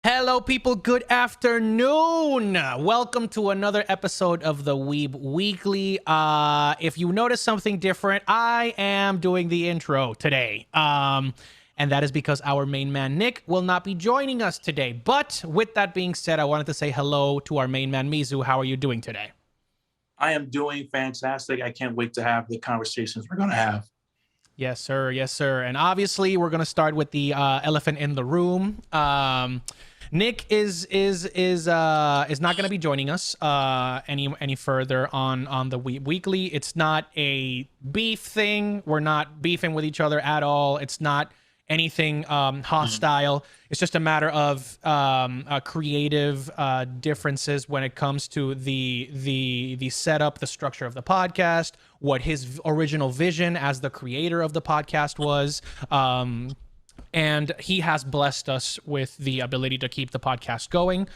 Hello, people. Good afternoon. Welcome to another episode of the Weeb Weekly. If you notice something different, I am doing the intro today. And that is because our main man, Nick, will not be joining us today. But with that being said, I wanted to say hello to our main man, Mizu. How are you doing today? I am doing fantastic. I can't wait to have the conversations we're going to have. Yes, sir. Yes, sir. And obviously, we're gonna start with the elephant in the room. Nick is not gonna be joining us any further on the weekly. It's not a beef thing. We're not beefing with each other at all. It's not anything hostile. It's just a matter of creative differences when it comes to the setup, the structure of the podcast, what his original vision as the creator of the podcast was. And he has blessed us with the ability to keep the podcast going.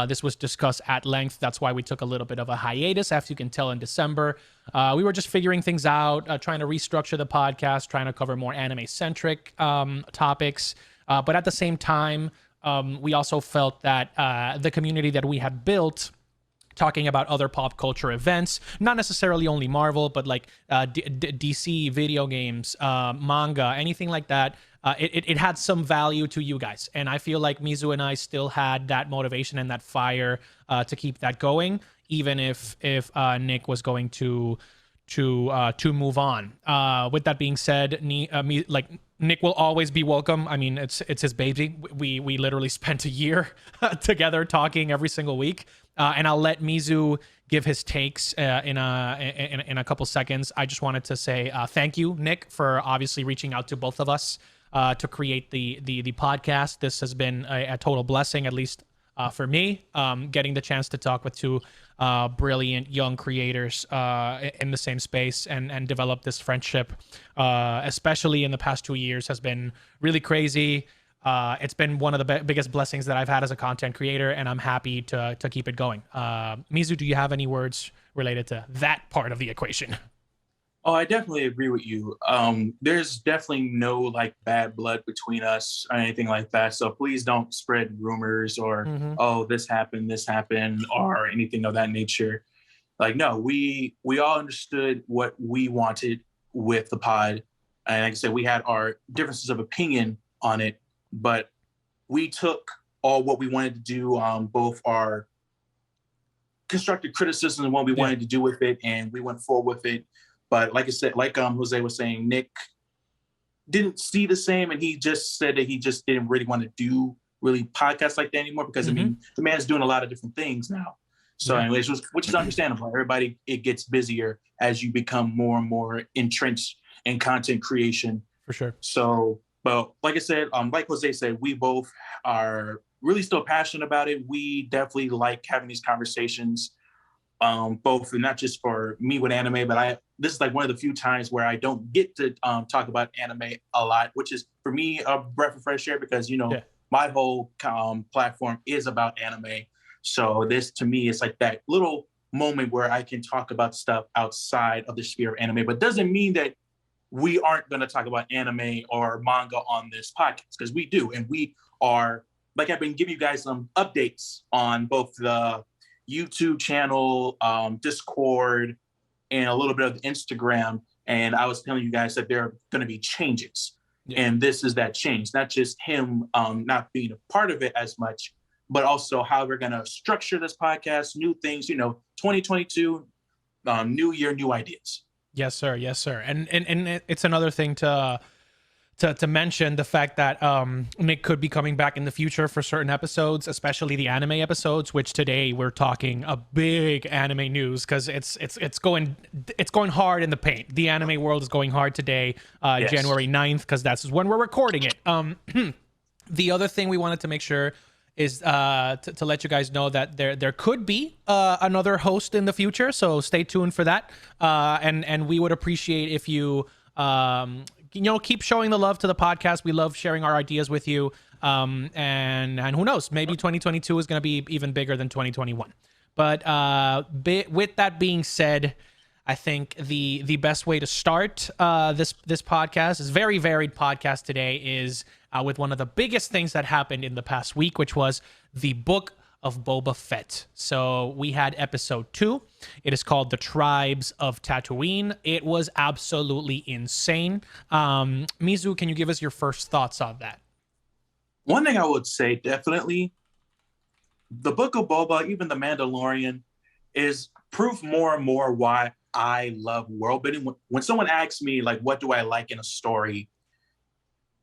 This was discussed at length. That's why we took a little bit of a hiatus, as you can tell, in December. We were just figuring things out, trying to restructure the podcast, trying to cover more anime-centric topics. But at the same time, we also felt that the community that we had built, talking about other pop culture events, not necessarily only Marvel, but like DC video games, manga, anything like that. It had some value to you guys, and I feel like Mizu and I still had that motivation and that fire to keep that going, even if Nick was going to move on. With that being said, Nick will always be welcome. I mean, it's his baby. We literally spent a year together talking every single week. And I'll let Mizu give his takes in a couple seconds. I just wanted to say thank you, Nick, for obviously reaching out to both of us to create the podcast. This has been a total blessing, at least for me, getting the chance to talk with two brilliant young creators in the same space and develop this friendship, especially in the past 2 years, has been really crazy. It's been one of the biggest blessings that I've had as a content creator, and I'm happy to keep it going. Mizu, do you have any words related to that part of the equation? Oh, I definitely agree with you. There's definitely no like bad blood between us or anything like that. So please don't spread rumors or, oh, this happened, or anything of that nature. Like, no, we all understood what we wanted with the pod. And like I said, we had our differences of opinion on it, but we took all what we wanted to do, both our constructive criticism and what we wanted to do with it, and we went forward with it. But like I said, like Jose was saying, Nick didn't see the same, and he just said that he just didn't really want to do really podcasts like that anymore because I mean the man's doing a lot of different things now. So anyways, which is understandable. Everybody, it gets busier as you become more and more entrenched in content creation. For sure. So, but like I said, like Jose said, we both are really still passionate about it. We definitely like having these conversations, both, and not just for me with anime, but this is like one of the few times where I don't get to talk about anime a lot, which is for me a breath of fresh air because my whole platform is about anime. So this to me is like that little moment where I can talk about stuff outside of the sphere of anime, but doesn't mean that we aren't going to talk about anime or manga on this podcast, because we do. And we are, like I've been giving you guys some updates on both the YouTube channel, Discord, and a little bit of Instagram. And I was telling you guys that there are going to be changes. And this is that change, not just him not being a part of it as much, but also how we're going to structure this podcast, new things, 2022, new year, new ideas. Yes, sir. Yes, sir. And it's another thing to mention the fact that Nick could be coming back in the future for certain episodes, especially the anime episodes, which today we're talking a big anime news because it's going hard in the paint. The anime world is going hard today, January 9th, because that's when we're recording it. The other thing we wanted to make sure is to let you guys know that there could be another host in the future, so stay tuned for that. And we would appreciate if you keep showing the love to the podcast. We love sharing our ideas with you. And who knows, maybe 2022 is going to be even bigger than 2021. But with that being said, I think the best way to start this podcast, is very varied podcast today, is with one of the biggest things that happened in the past week, which was the Book of Boba Fett. So we had episode 2. It is called The Tribes of Tatooine. It was absolutely insane. Mizu, can you give us your first thoughts on that? One thing I would say, definitely, the Book of Boba, even The Mandalorian, is proof more and more why I love world building. When someone asks me, like, what do I like in a story,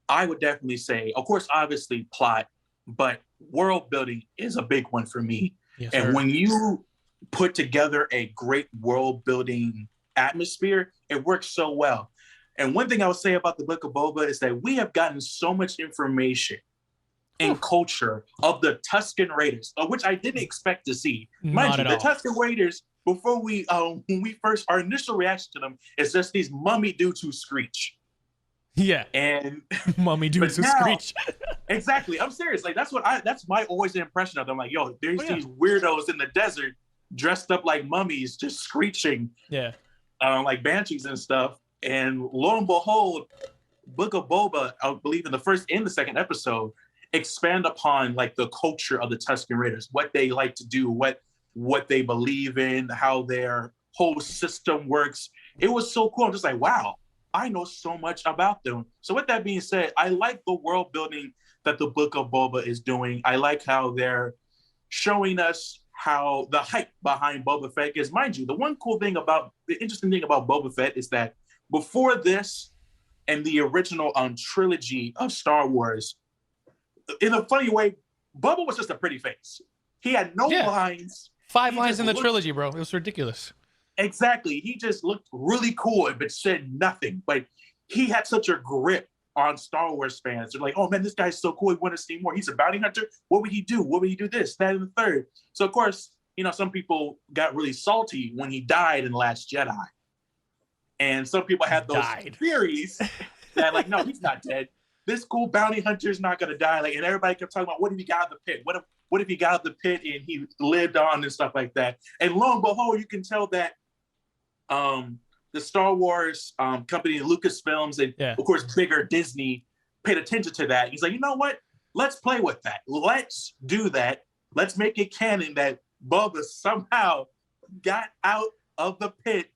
I would definitely say, of course, obviously plot, but world building is a big one for me. Yes, and sir. when you put together a great world building atmosphere, it works so well. And one thing I would say about the Book of Boba is that we have gotten so much information and culture of the Tusken Raiders, which I didn't expect to see. Mind you, the Tusken Raiders, before we, when we first, our initial reaction to them is just these mummy dudes who screech. Yeah. And mummy dudes who screech. Exactly. I'm serious. Like, that's my always impression of them. Like, yo, there's these weirdos in the desert dressed up like mummies, just screeching. Yeah. Like banshees and stuff. And lo and behold, Book of Boba, I believe in the first and the second episode, expand upon like the culture of the Tusken Raiders, what they like to do, what they believe in, how their whole system works. It was so cool. I'm just like, wow, I know so much about them. So with that being said, I like the world building that the Book of Boba is doing. I like how they're showing us how the hype behind Boba Fett is. Mind you, the interesting thing about Boba Fett is that before this and the original trilogy of Star Wars, in a funny way, Boba was just a pretty face. He had no lines. 5 lines in the trilogy, bro. It was ridiculous. Exactly. He just looked really cool, but said nothing. But he had such a grip on Star Wars fans. They're like, oh man, this guy's so cool. We want to see more. He's a bounty hunter. What would he do? What would he do this, that, and the third? So of course, some people got really salty when he died in The Last Jedi. And some people had those theories that like, no, he's not dead. This cool bounty hunter's not gonna die. Like, and everybody kept talking about, what if he got out of the pit? What if he got out of the pit and he lived on and stuff like that? And lo and behold, you can tell that the Star Wars company, Lucasfilms, and of course bigger Disney, paid attention to that. He's like, you know what? Let's play with that. Let's do that. Let's make it canon that Boba somehow got out of the pit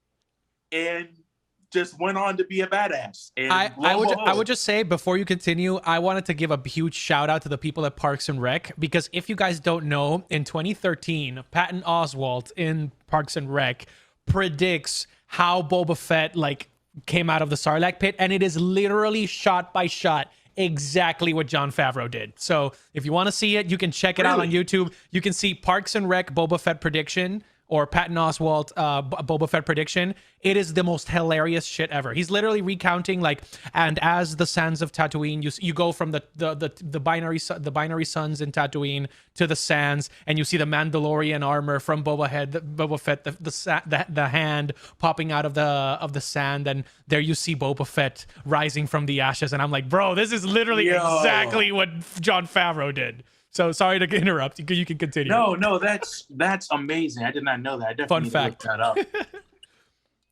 and just went on to be a badass. And I would just say, before you continue, I wanted to give a huge shout out to the people at Parks and Rec, because if you guys don't know, in 2013, Patton Oswalt in Parks and Rec predicts how Boba Fett like came out of the Sarlacc pit, and it is literally shot by shot exactly what Jon Favreau did. So if you want to see it, you can check it out on YouTube. You can see Parks and Rec Boba Fett prediction, or Patton Oswalt Boba Fett prediction. It is the most hilarious shit ever. He's literally recounting like, and as the sands of Tatooine, you go from the binary suns in Tatooine to the sands, and you see the Mandalorian armor from Boba Fett, the hand popping out of the sand, and there you see Boba Fett rising from the ashes. And I'm like, bro, this is literally exactly what Jon Favreau did. So sorry to interrupt. You can continue. No, that's amazing. I did not know that. I definitely looked that up.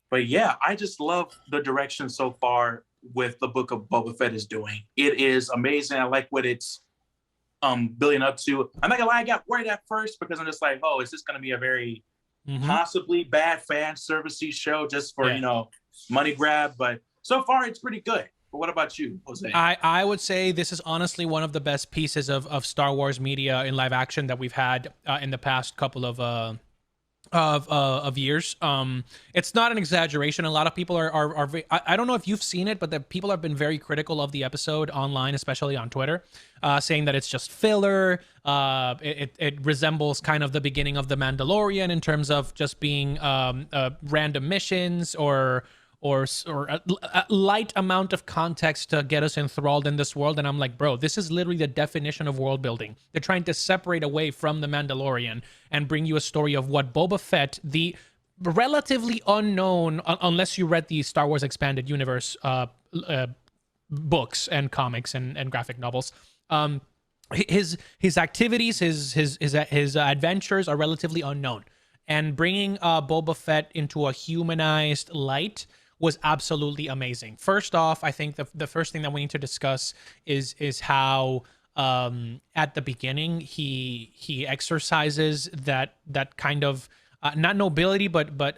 But yeah, I just love the direction so far with the Book of Boba Fett is doing. It is amazing. I like what it's building up to. I'm not gonna lie, I got worried at first because I'm just like, oh, is this gonna be a very possibly bad fan servicey show just for money grab? But so far it's pretty good. But what about you, Jose? I would say this is honestly one of the best pieces of Star Wars media in live action that we've had in the past couple of years. It's not an exaggeration. A lot of people are I don't know if you've seen it, but the people have been very critical of the episode online, especially on Twitter, saying that it's just filler. It resembles kind of the beginning of The Mandalorian in terms of just being random missions or a light amount of context to get us enthralled in this world. And I'm like, bro, this is literally the definition of world building. They're trying to separate away from The Mandalorian and bring you a story of what Boba Fett, the relatively unknown, unless you read the Star Wars Expanded Universe books and comics and graphic novels, his activities, his adventures are relatively unknown. and bringing Boba Fett into a humanized light was absolutely amazing. First off, I think the first thing that we need to discuss is how at the beginning he exercises that kind of not nobility but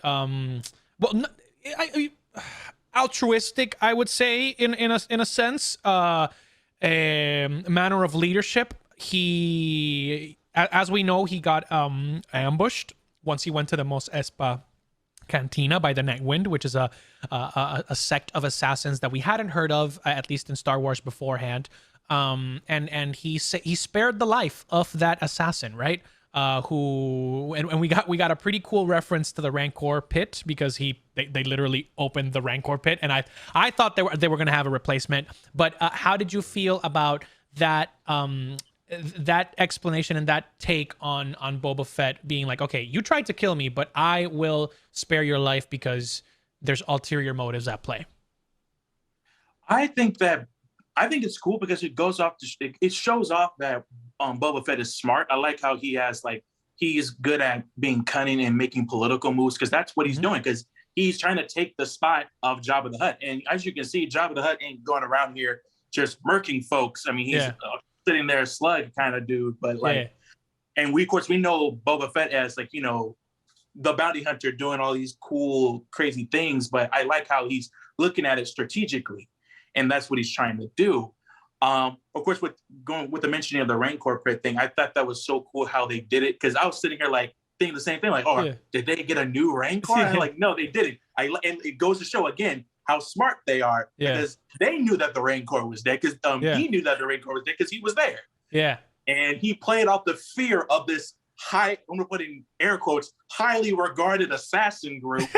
altruistic, I would say, in a sense, a manner of leadership. As we know, he got ambushed once he went to the Mos Espa Cantina by the Night Wind, which is a sect of assassins that we hadn't heard of, at least in Star Wars beforehand. And he spared the life of that assassin, right? And we got a pretty cool reference to the Rancor pit, because they literally opened the Rancor pit, and I thought they were gonna have a replacement. But how did you feel about that that explanation and that take on Boba Fett being like, okay, you tried to kill me, but I will spare your life because there's ulterior motives at play? I think it's cool because it goes off. It shows off that Boba Fett is smart. I like how he's good at being cunning and making political moves, because that's what he's doing. Because he's trying to take the spot of Jabba the Hutt, and as you can see, Jabba the Hutt ain't going around here just murking folks. I mean, he's sitting there, slug kind of dude. But and we know Boba Fett as the bounty hunter doing all these cool, crazy things. But I like how he's looking at it strategically. And that's what he's trying to do. Of course, with the mentioning of the Rancor pit thing, I thought that was so cool how they did it, because I was sitting here thinking the same thing, did they get a new Rancor? I'm no, they didn't. And it goes to show again how smart they are, because they knew that the Rancor was dead, because he knew that the Rancor was dead because he was there. Yeah, and he played off the fear of this I'm gonna put in air quotes, highly regarded assassin group,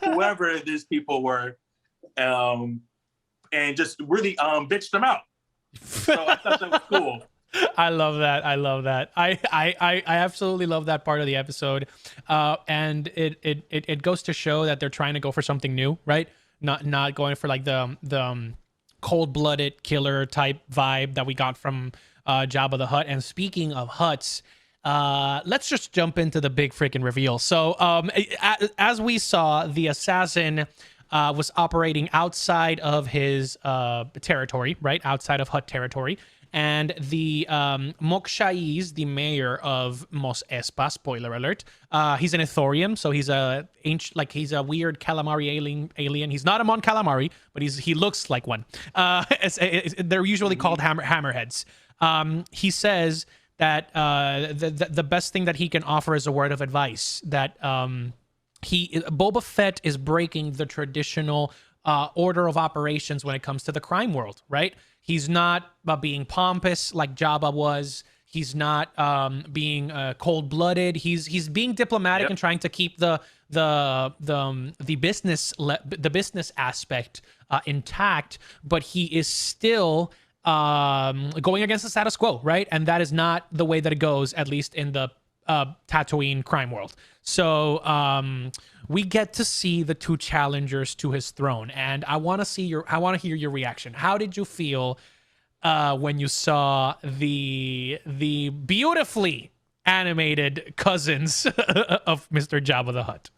whoever these people were. And just really bitched them out. So I thought that was cool. I love that. I absolutely love that part of the episode. And it goes to show that they're trying to go for something new, right? Not going for like the cold-blooded killer type vibe that we got from Jabba the Hutt. And speaking of Hutts, let's just jump into the big freaking reveal. So as we saw, the assassin was operating outside of his territory, right? Outside of Hutt territory. And the Mokshai's, the mayor of Mos Espa, spoiler alert, he's an Ithorian, so he's a weird calamari alien. He's not a Mon Calamari, but he looks like one. They're usually called hammerheads. He says that the best thing that he can offer is a word of advice, that Boba Fett is breaking the traditional order of operations when it comes to the crime world, right? He's not being pompous like Jabba was. He's not being cold-blooded. He's being diplomatic and trying to keep the business aspect intact, but he is still going against the status quo, right? And that is not the way that it goes, at least in the Tatooine crime world. So we get to see the two challengers to his throne, and I want to hear your reaction. How did you feel when you saw the beautifully animated cousins of Mr. Jabba the Hutt?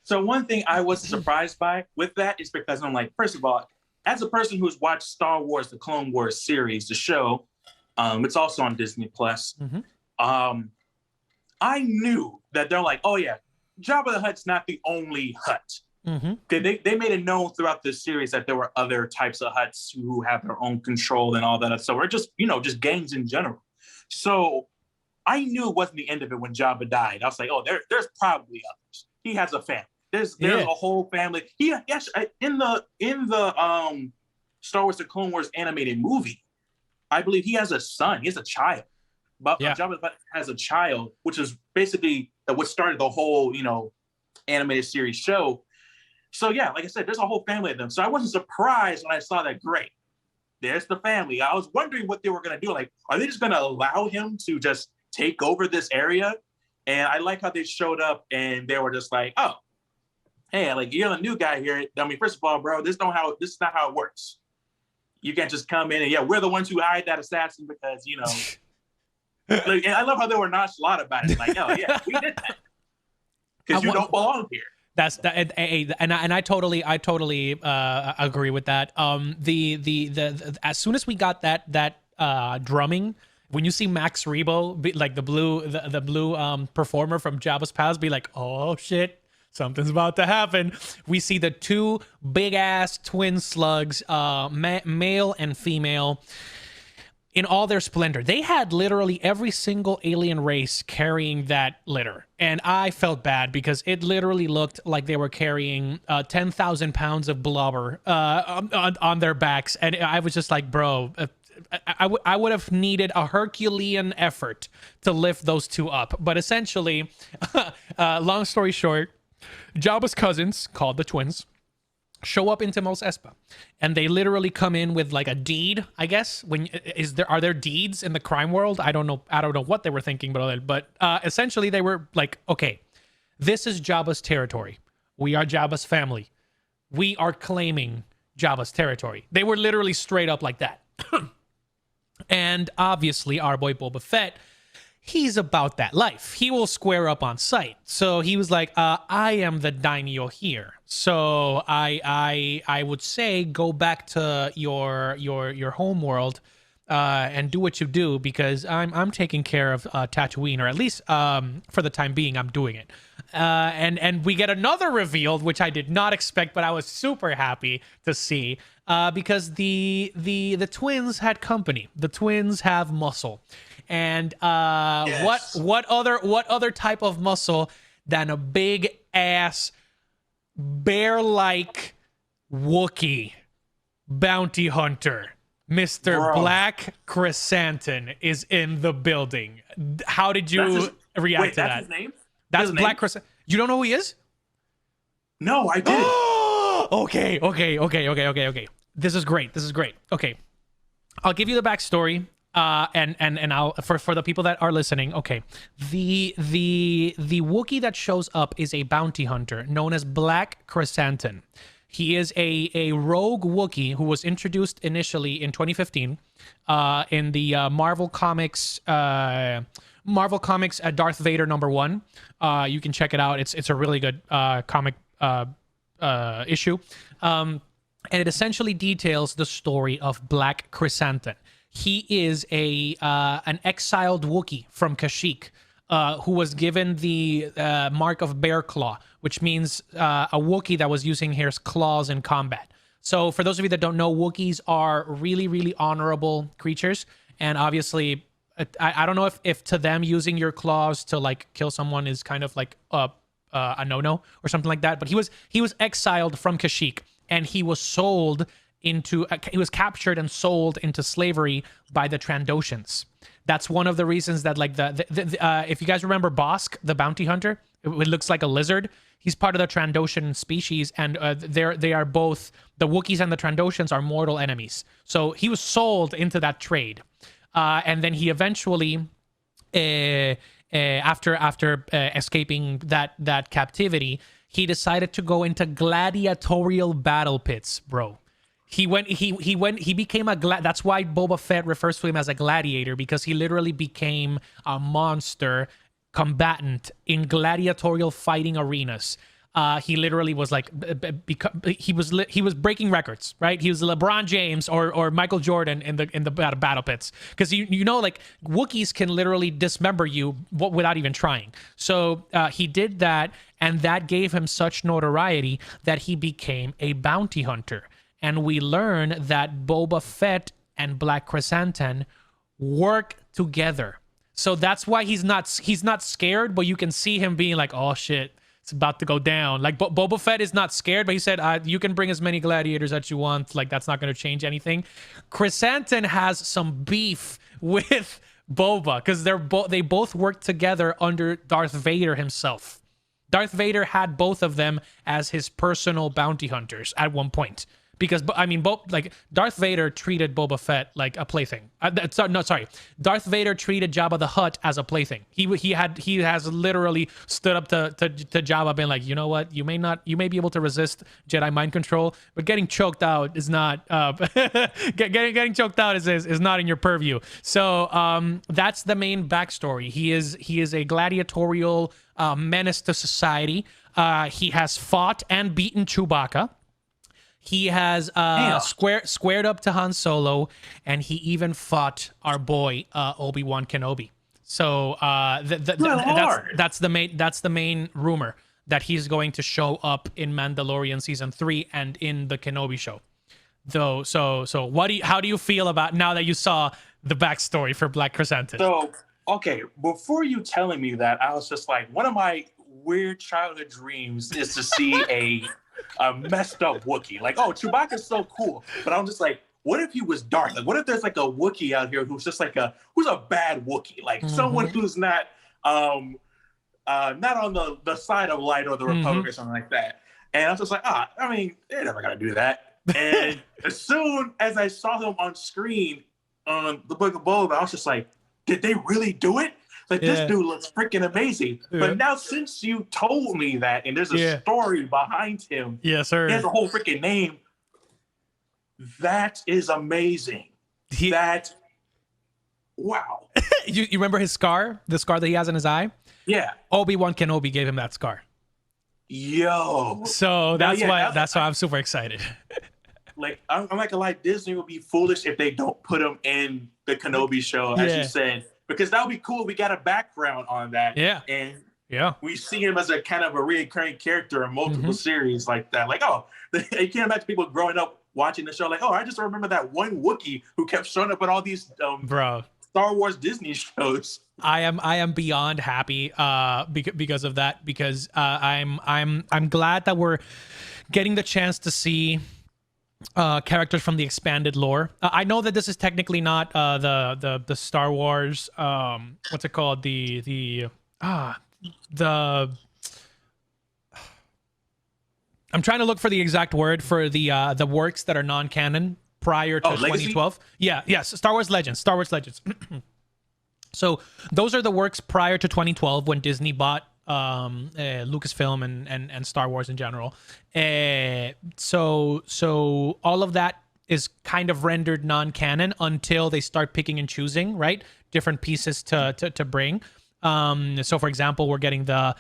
So one thing I was surprised by with that is because I'm like, first of all, as a person who's watched Star Wars, the Clone Wars series, the show, it's also on Disney Plus. I knew that they're like, oh yeah, Jabba the Hutt's not the only Hutt. They made it known throughout this series that there were other types of Hutts who have their own control and all that. So we're just gangs in general. So I knew it wasn't the end of it when Jabba died. I was like, oh, there's probably others. He has a family. There's a whole family. In the Star Wars: The Clone Wars animated movie, I believe he has a son. He has a child. But Jabba has a child, which is basically what started the whole, animated series show. So yeah, like I said, there's a whole family of them. So I wasn't surprised when I saw that. Great, there's the family. I was wondering what they were gonna do. Like, are they just gonna allow him to just take over this area? And I like how they showed up and they were just like, oh, hey, like, you're the new guy here. I mean, first of all, bro, this is not how it works. You can't just come in and we're the ones who hired that assassin because Like, and I love how they were nonchalant about it. Like, oh yeah, we did that. because you don't belong here. That's that, and I totally agree with that. The as soon as we got that drumming, when you see Max Rebo, like the blue performer from Jabba's Palace, be like, oh shit, something's about to happen. We see the two big ass twin slugs, male and female, in all their splendor. They had literally every single alien race carrying that litter. And I felt bad because it literally looked like they were carrying 10,000 pounds of blubber on their backs. And I was just like, bro, I would have needed a Herculean effort to lift those two up. But essentially, long story short, Jabba's cousins, called the twins, show up into Mos Espa, and they literally come in with like a deed, I guess. Are there deeds in the crime world? I don't know what they were thinking, but essentially they were like, okay, this is Jabba's territory. We are Jabba's family. We are claiming Jabba's territory. They were literally straight up like that. And obviously our boy Boba Fett, he's about that life. He will square up on sight. So he was like, I am the daimyo here. So I would say go back to your home world and do what you do, because I'm taking care of Tatooine, or at least for the time being, I'm doing it. And we get another reveal, which I did not expect, but I was super happy to see, because the twins had company. The twins have muscle. And Yes. what other type of muscle than a big ass bear-like Wookie bounty hunter? Mr. Bro. Black Krrsantan is in the building. How did you react Wait, to that's that? his name? That's His Black name? Krrsantan. You don't know who he is? No, I didn't. Okay. This is great. Okay. I'll give you the backstory. And I'll for the people that are listening, okay. The Wookiee that shows up is a bounty hunter known as Black Krrsantan. He is a rogue Wookiee who was introduced initially in 2015 in the Marvel Comics Darth Vader #1. You can check it out. It's a really good comic issue. And it essentially details the story of Black Krrsantan. He is an exiled Wookiee from Kashyyyk, who was given the mark of Bear Claw, which means a Wookiee that was using his claws in combat. So for those of you that don't know, Wookiees are really, really honorable creatures. And obviously, I don't know if to them using your claws to like kill someone is kind of like a no-no or something like that. But he was exiled from Kashyyyk, and he was captured and sold into slavery by the Trandoshans. That's one of the reasons that, like, if you guys remember Bosk, the bounty hunter, it looks like a lizard. He's part of the Trandoshan species, and they are both, the Wookiees and the Trandoshans are mortal enemies. So he was sold into that trade, and then he eventually, after escaping that captivity, he decided to go into gladiatorial battle pits, bro. He became that's why Boba Fett refers to him as a gladiator, because he literally became a monster combatant in gladiatorial fighting arenas. He literally was like, he was breaking records, right? He was LeBron James or Michael Jordan in the battle pits, because you know, like, Wookiees can literally dismember you without even trying. So he did that, and that gave him such notoriety that he became a bounty hunter. And we learn that Boba Fett and Black Krrsantan work together. So that's why he's not scared, but you can see him being like, oh shit, it's about to go down. Like, Boba Fett is not scared, but he said, you can bring as many gladiators as you want. Like, that's not going to change anything. Krrsantan has some beef with Boba, because they both work together under Darth Vader himself. Darth Vader had both of them as his personal bounty hunters at one point, because I mean, like Darth Vader treated Boba Fett like a plaything. Darth Vader treated Jabba the Hutt as a plaything. He has literally stood up to Jabba, being like, you know what, you may be able to resist Jedi mind control, but getting choked out is not getting choked out is not in your purview. So that's the main backstory. He is a gladiatorial menace to society. He has fought and beaten Chewbacca. He has squared up to Han Solo, and he even fought our boy Obi-Wan Kenobi. So that's the main rumor, that he's going to show up in Mandalorian season 3 and in the Kenobi show. Though, so how do you feel about now that you saw the backstory for Black Krrsantan? So okay, before you telling me that, I was just like, one of my weird childhood dreams is to see a messed up Wookie. Like, oh, Chewbacca's so cool, but I'm just like, what if he was dark? Like, what if there's like a Wookie out here who's just like who's a bad Wookie, like someone who's not on the side of light or the Republic or something like that. And I was just like, I mean, they're never gonna do that. And as soon as I saw him on screen on the Book of Boba, I was just like, did they really do it? Like, this dude looks freaking amazing. Yeah. But now, since you told me that, and there's a story behind him, yes, sir, he has a whole freaking name. That is amazing. Wow. You remember his scar? The scar that he has in his eye? Yeah. Obi-Wan Kenobi gave him that scar. Yo. So that's why I'm super excited. Like, I'm not gonna lie, Disney would be foolish if they don't put him in the Kenobi show, as you said. Because that would be cool. We got a background on that. Yeah. And we see him as a kind of a recurring character in multiple series like that. Like, you can't imagine people growing up watching the show like, I just remember that one Wookiee who kept showing up in all these Star Wars Disney shows. I am beyond happy because of that, because I'm glad that we're getting the chance to see characters from the expanded lore. I know that this is technically not the Star Wars what's it called, I'm trying to look for the exact word for the works that are non-canon prior to 2012. Star Wars Legends. So those are the works prior to 2012, when Disney bought Lucasfilm and Star Wars in general. So all of that is kind of rendered non-canon until they start picking and choosing, right, different pieces to bring. So for example, we're getting the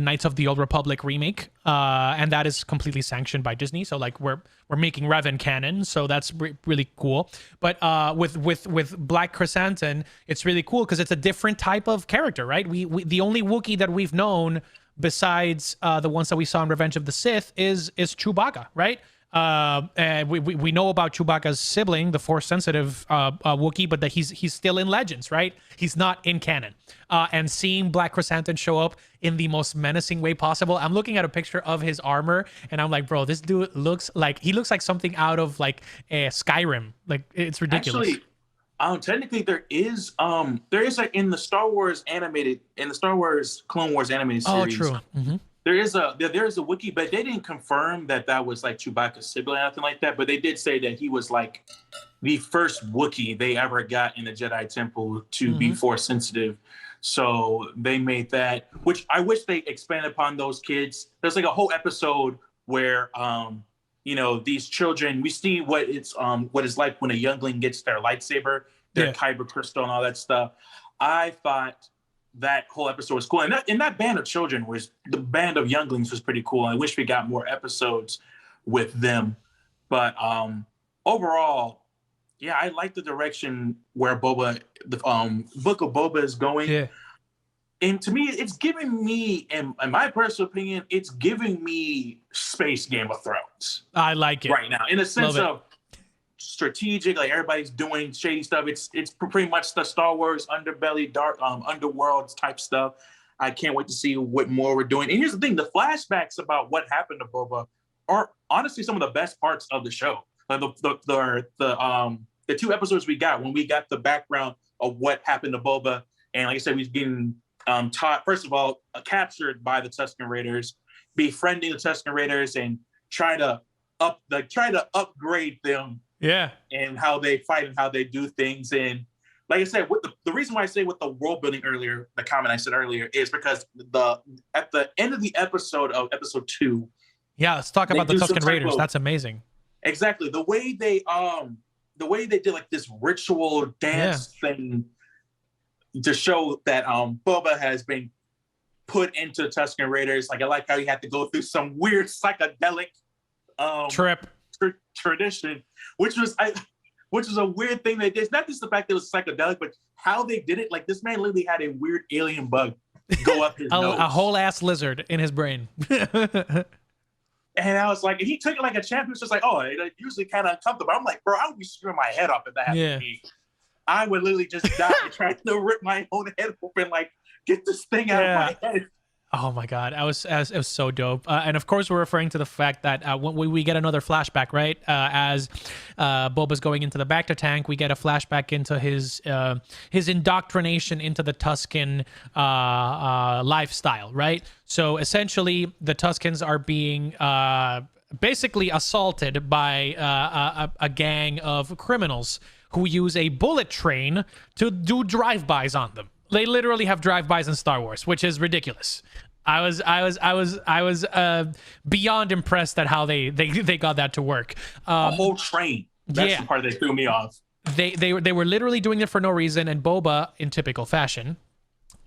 Knights of the Old Republic remake, and that is completely sanctioned by Disney. So like we're making Revan canon, so that's really cool. But with Black Krrsantan, it's really cool because it's a different type of character, right? We the only Wookiee that we've known besides the ones that we saw in Revenge of the Sith is Chewbacca, right? And we know about Chewbacca's sibling, the Force sensitive Wookiee, but that he's still in Legends, right? He's not in canon. And seeing Black Krrsantan show up in the most menacing way possible. I'm looking at a picture of his armor, and I'm like, bro, this dude looks like something out of like Skyrim. Like, it's ridiculous. Actually, technically there is like in the Star Wars Clone Wars animated series. Oh, true. Mm-hmm. There is a Wookiee, but they didn't confirm that was like Chewbacca's sibling or nothing like that. But they did say that he was like the first Wookiee they ever got in the Jedi Temple to be Force sensitive. So they made that, which I wish they expanded upon those kids. There's like a whole episode where these children, we see what it's like when a youngling gets their lightsaber, their kyber crystal and all that stuff. I thought that whole episode was cool, and that band of children the band of younglings was pretty cool. I wish we got more episodes with them, but overall, I like the direction where the Book of Boba is going. Yeah. And to me, it's giving me, in my personal opinion, it's giving me space Game of Thrones. I like it right now, in a sense of strategic, like everybody's doing shady stuff. It's pretty much the Star Wars underbelly, dark underworld type stuff. I can't wait to see what more we're doing. And here's the thing: the flashbacks about what happened to Boba are honestly some of the best parts of the show. Like the 2 episodes we got, when we got the background of what happened to Boba, and like I said, we've been taught, first of all, captured by the Tusken Raiders, befriending the Tusken Raiders, and trying to try to upgrade them Yeah. and how they fight and how they do things. And like I said, with the reason why I say with the world building earlier, the comment I said earlier is because at the end of the episode of episode 2. Yeah, let's talk about the Tusken Raiders. That's amazing. Exactly. The way they did like this ritual dance thing to show that Boba has been put into Tusken Raiders. Like I like how he had to go through some weird psychedelic trip tradition, which was a weird thing they did. It's not just the fact that it was psychedelic, but how they did it. Like this man literally had a weird alien bug go up his nose. A whole ass lizard in his brain. And I was like, and he took it like a champ. He was just like, oh, it usually kind of uncomfortable. I'm like, bro, I would be screwing my head off if that happened to me. I would literally just die trying to rip my own head open, like, get this thing out of my head. Oh my god, it was so dope. And of course, we're referring to the fact that when we get another flashback, right? As Boba's going into the Bacta tank, we get a flashback into his indoctrination into the Tusken lifestyle, right? So essentially, the Tuskens are being basically assaulted by a gang of criminals who use a bullet train to do drive-bys on them. They literally have drive-bys in Star Wars, which is ridiculous. I was beyond impressed at how they got that to work. A whole train. That's the part that threw me off. They were literally doing it for no reason, and Boba, in typical fashion,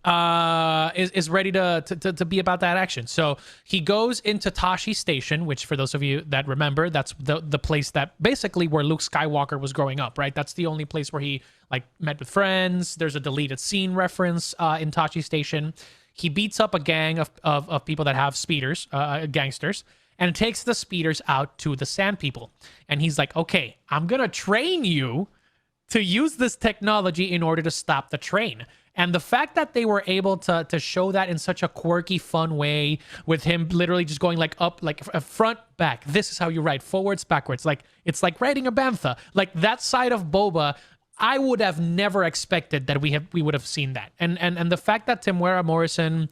is ready to be about that action. So he goes into Tashi Station, which for those of you that remember, that's the place that basically where Luke Skywalker was growing up, right? That's the only place where he like met with friends. There's a deleted scene reference in Tashi Station. He beats up a gang of people that have speeders, gangsters, and takes the speeders out to the Sand People. And he's like, okay, I'm gonna train you to use this technology in order to stop the train. And the fact that they were able to show that in such a quirky, fun way, with him literally just going like up, like front, back. This is how you ride, forwards, backwards. Like it's like riding a bantha. Like that side of Boba, I would have never expected that we would have seen that. And the fact that Temuera Morrison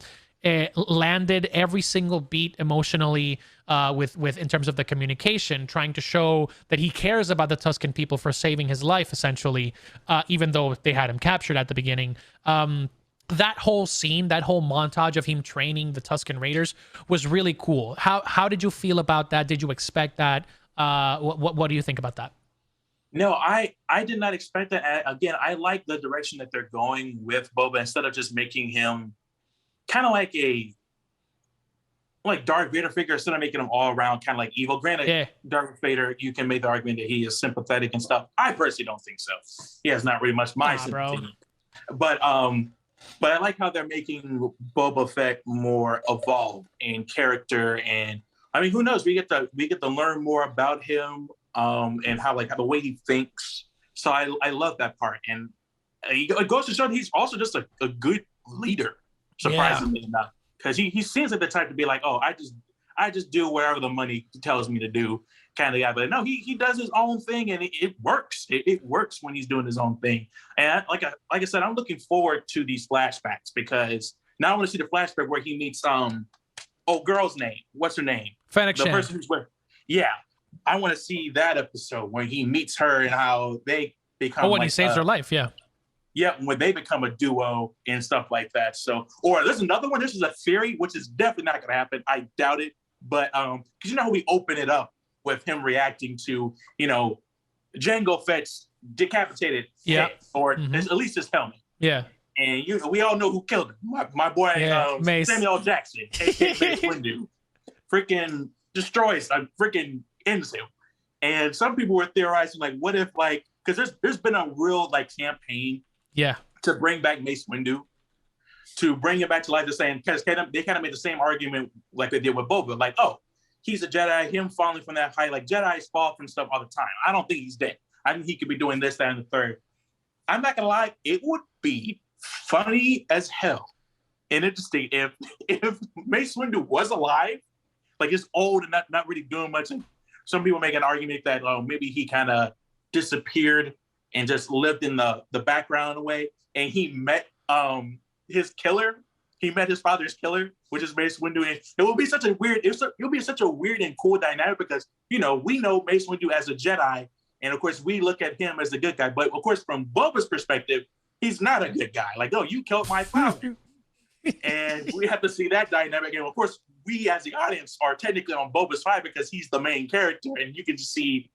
landed every single beat emotionally with in terms of the communication, trying to show that he cares about the Tusken people for saving his life, essentially, even though they had him captured at the beginning. That whole scene, that whole montage of him training the Tusken Raiders was really cool. How did you feel about that? Did you expect that? What do you think about that? No, I did not expect that. Again, I like the direction that they're going with Boba instead of just making him kind of like Darth Vader figure, instead of making him all around kind of like evil. Granted, Darth Vader, you can make the argument that he is sympathetic and stuff. I personally don't think so. He has not really much my sympathy. But I like how they're making Boba Fett more evolved in character, and I mean, who knows? We get to learn more about him. And how the way he thinks. So I love that part. And it goes to show that he's also just a good leader, surprisingly enough. Because he seems like the type to be like, oh, I just do whatever the money tells me to do kind of guy. But no, he does his own thing, and it works. It works when he's doing his own thing. And like I said, I'm looking forward to these flashbacks, because now I want to see the flashback where he meets girl's name. What's her name? Fennec The Shand. person who's with. Yeah. I want to see that episode when he meets her and how they become. Oh, when he saves her life, yeah. Yeah, when they become a duo and stuff like that. So, or there's another one. This is a theory, which is definitely not going to happen. I doubt it. But because you know how we open it up with him reacting to, Jango Fett's decapitated head, or at least his helmet. Yeah. And we all know who killed him. My boy Samuel Jackson, aka Mace Windu, freaking destroys a freaking ends him. And some people were theorizing, like, what if, like, because there's been a real campaign to bring back Mace Windu, to bring him back to life. The same, because they kind of made the same argument like they did with Boba, like, oh, he's a Jedi, him falling from that height, like Jedis fall from stuff all the time. I don't think he's dead. I think he could be doing this, that, and the third. I'm not gonna lie, it would be funny as hell and interesting if Mace Windu was alive, like he's old and not really doing much. And some people make an argument that maybe he kind of disappeared and just lived in the background in a way, and he met his killer he met his father's killer, which is Mace Windu. And it will be such a weird, it'll be such a weird and cool dynamic because, you know, we know Mace Windu as a Jedi. And of course, we look at him as a good guy. But of course, from Boba's perspective, he's not a good guy. Like, oh, you killed my father. And we have to see that dynamic. And of course, we as the audience are technically on Boba's side because he's the main character. And you can just see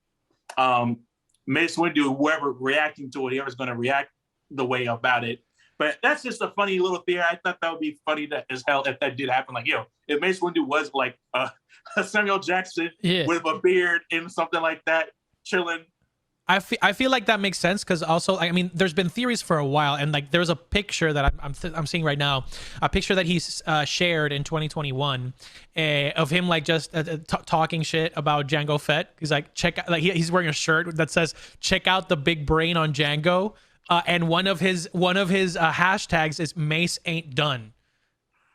Mace Windu, whoever reacting to it, whoever's going to react the way about it. But that's just a funny little theory. I thought that would be funny as hell if that did happen. Like, if Mace Windu was like a Samuel Jackson with a beard and something like that, chilling. I feel like that makes sense because also, I mean, there's been theories for a while, and like there's a picture that I'm seeing right now, a picture that he's shared in 2021 of him like just talking shit about Jango Fett. He's like, he's wearing a shirt that says "Check out the big brain on Jango." And one of his hashtags is Mace ain't done,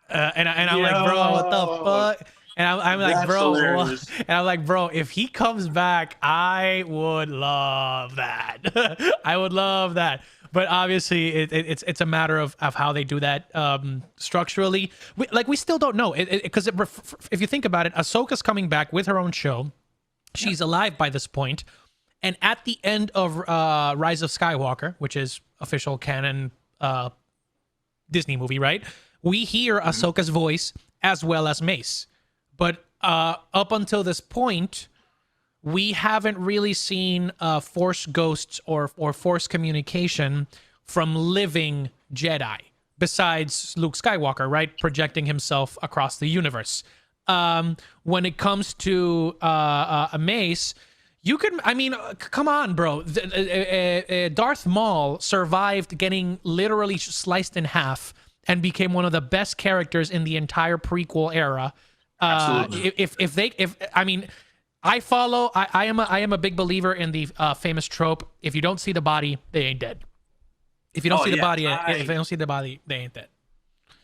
and I'm like, bro, what the fuck? And I'm like, bro, if he comes back, I would love that. I would love that. But obviously, it's a matter of how they do that structurally. We still don't know because if you think about it, Ahsoka's coming back with her own show. She's alive by this point. And at the end of Rise of Skywalker, which is official canon Disney movie, right? We hear Ahsoka's voice as well as Mace. But up until this point, we haven't really seen Force ghosts or Force communication from living Jedi, besides Luke Skywalker, right? Projecting himself across the universe. When it comes to a Mace... You could, I mean, come on, bro. Darth Maul survived getting literally sliced in half and became one of the best characters in the entire prequel era. Absolutely. I am a big believer in the famous trope. If you don't see the body, they ain't dead. If you don't see the body, if they don't see the body, they ain't dead.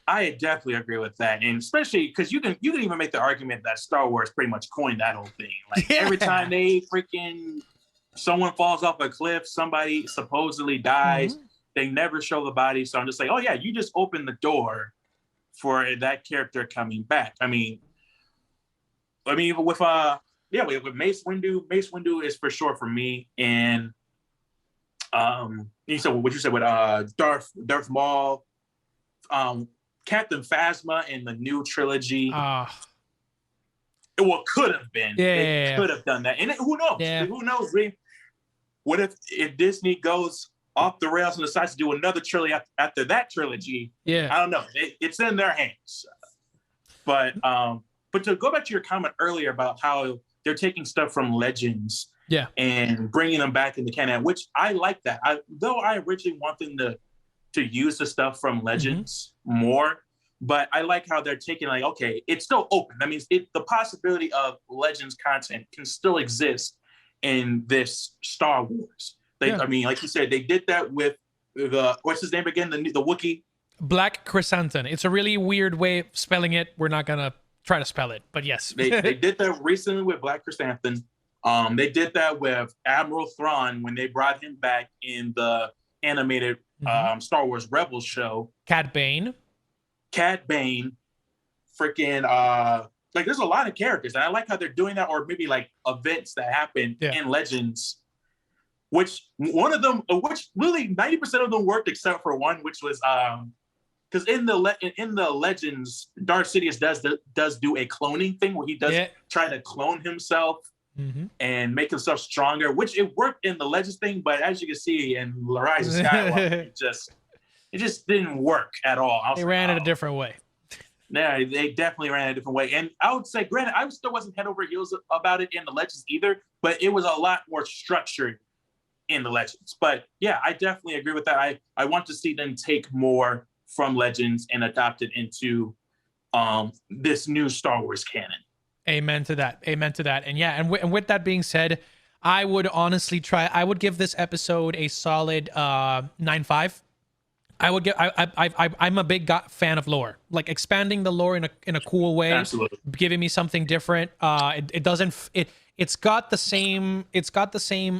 I definitely agree with that, and especially because you can even make the argument that Star Wars pretty much coined that whole thing. Like every time someone falls off a cliff, somebody supposedly dies, they never show the body. So I'm just like, oh yeah, you just open the door for that character coming back. I mean, with Mace Windu is for sure for me, and you said what you said with Darth Maul. Captain Phasma in the new trilogy. Could have been. They could have done that. And who knows? Yeah. Who knows? What if Disney goes off the rails and decides to do another trilogy after that trilogy? Yeah. I don't know. It's in their hands. But to go back to your comment earlier about how they're taking stuff from Legends and bringing them back into canon, which I like that. Though I originally want them to use the stuff from Legends more, but I like how they're taking like, okay, it's still open. That means the possibility of Legends content can still exist in this Star Wars. I mean, like you said, they did that with what's his name again? The Wookie? Black Krrsantan. It's a really weird way of spelling it. We're not gonna try to spell it, but yes. they did that recently with Black Krrsantan. They did that with Admiral Thrawn when they brought him back in the animated Star Wars Rebels show. Cad Bane, freaking like there's a lot of characters, and I like how they're doing that, or maybe like events that happen in Legends, which really 90% of them worked except for one, which was because in the Legends, Darth Sidious does do a cloning thing where he does try to clone himself and make himself stronger, which it worked in the Legends thing, but as you can see in Rise of Skywalker, it just didn't work at all. They ran it a different way. Yeah, they definitely ran it a different way. And I would say, granted, I still wasn't head over heels about it in the Legends either, but it was a lot more structured in the Legends. But yeah, I definitely agree with that. I want to see them take more from Legends and adopt it into this new Star Wars canon. Amen to that. And yeah, and with that being said, I would honestly I would give this episode a solid 9.5. I'm a big fan of lore, like expanding the lore in a cool way. Absolutely. Giving me something different. It it's got the same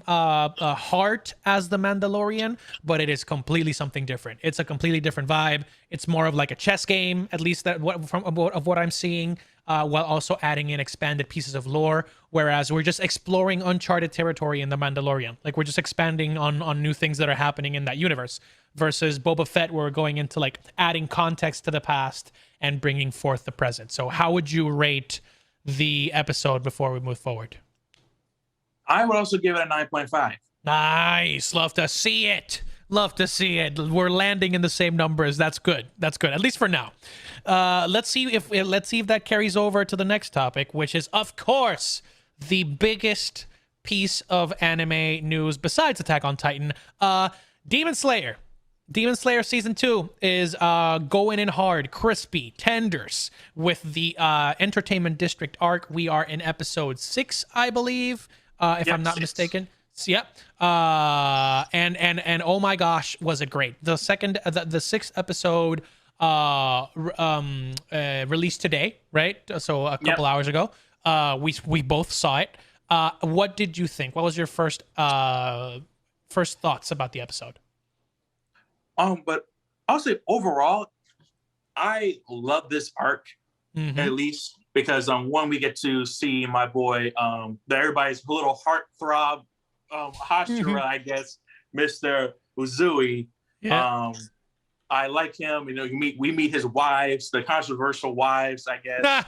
heart as the Mandalorian, but it is completely something different. It's a completely different vibe. It's more of like a chess game, at least that what I'm seeing, while also adding in expanded pieces of lore. Whereas we're just exploring uncharted territory in the Mandalorian, like we're just expanding on new things that are happening in that universe. Versus Boba Fett, where we're going into like adding context to the past and bringing forth the present. So, how would you rate the episode before we move forward? I would also give it a 9.5. Nice. Love to see it. Love to see it. We're landing in the same numbers. That's good. That's good. At least for now. Let's see if that carries over to the next topic, which is, of course, the biggest piece of anime news besides Attack on Titan. Demon Slayer. Demon Slayer Season 2 is going in hard, crispy, tenders with the Entertainment District arc. We are in episode 6, I believe, if I'm not mistaken. So, yep. And oh my gosh, was it great. The 6th episode released today, right? So a couple hours ago. We both saw it. What did you think? What was your first thoughts about the episode? But I'll say overall, I love this arc, at least because one, we get to see my boy, everybody's little heartthrob, Hashira, I guess, Mr. Uzui. Yeah. I like him. You know, we meet his wives, the controversial wives, I guess.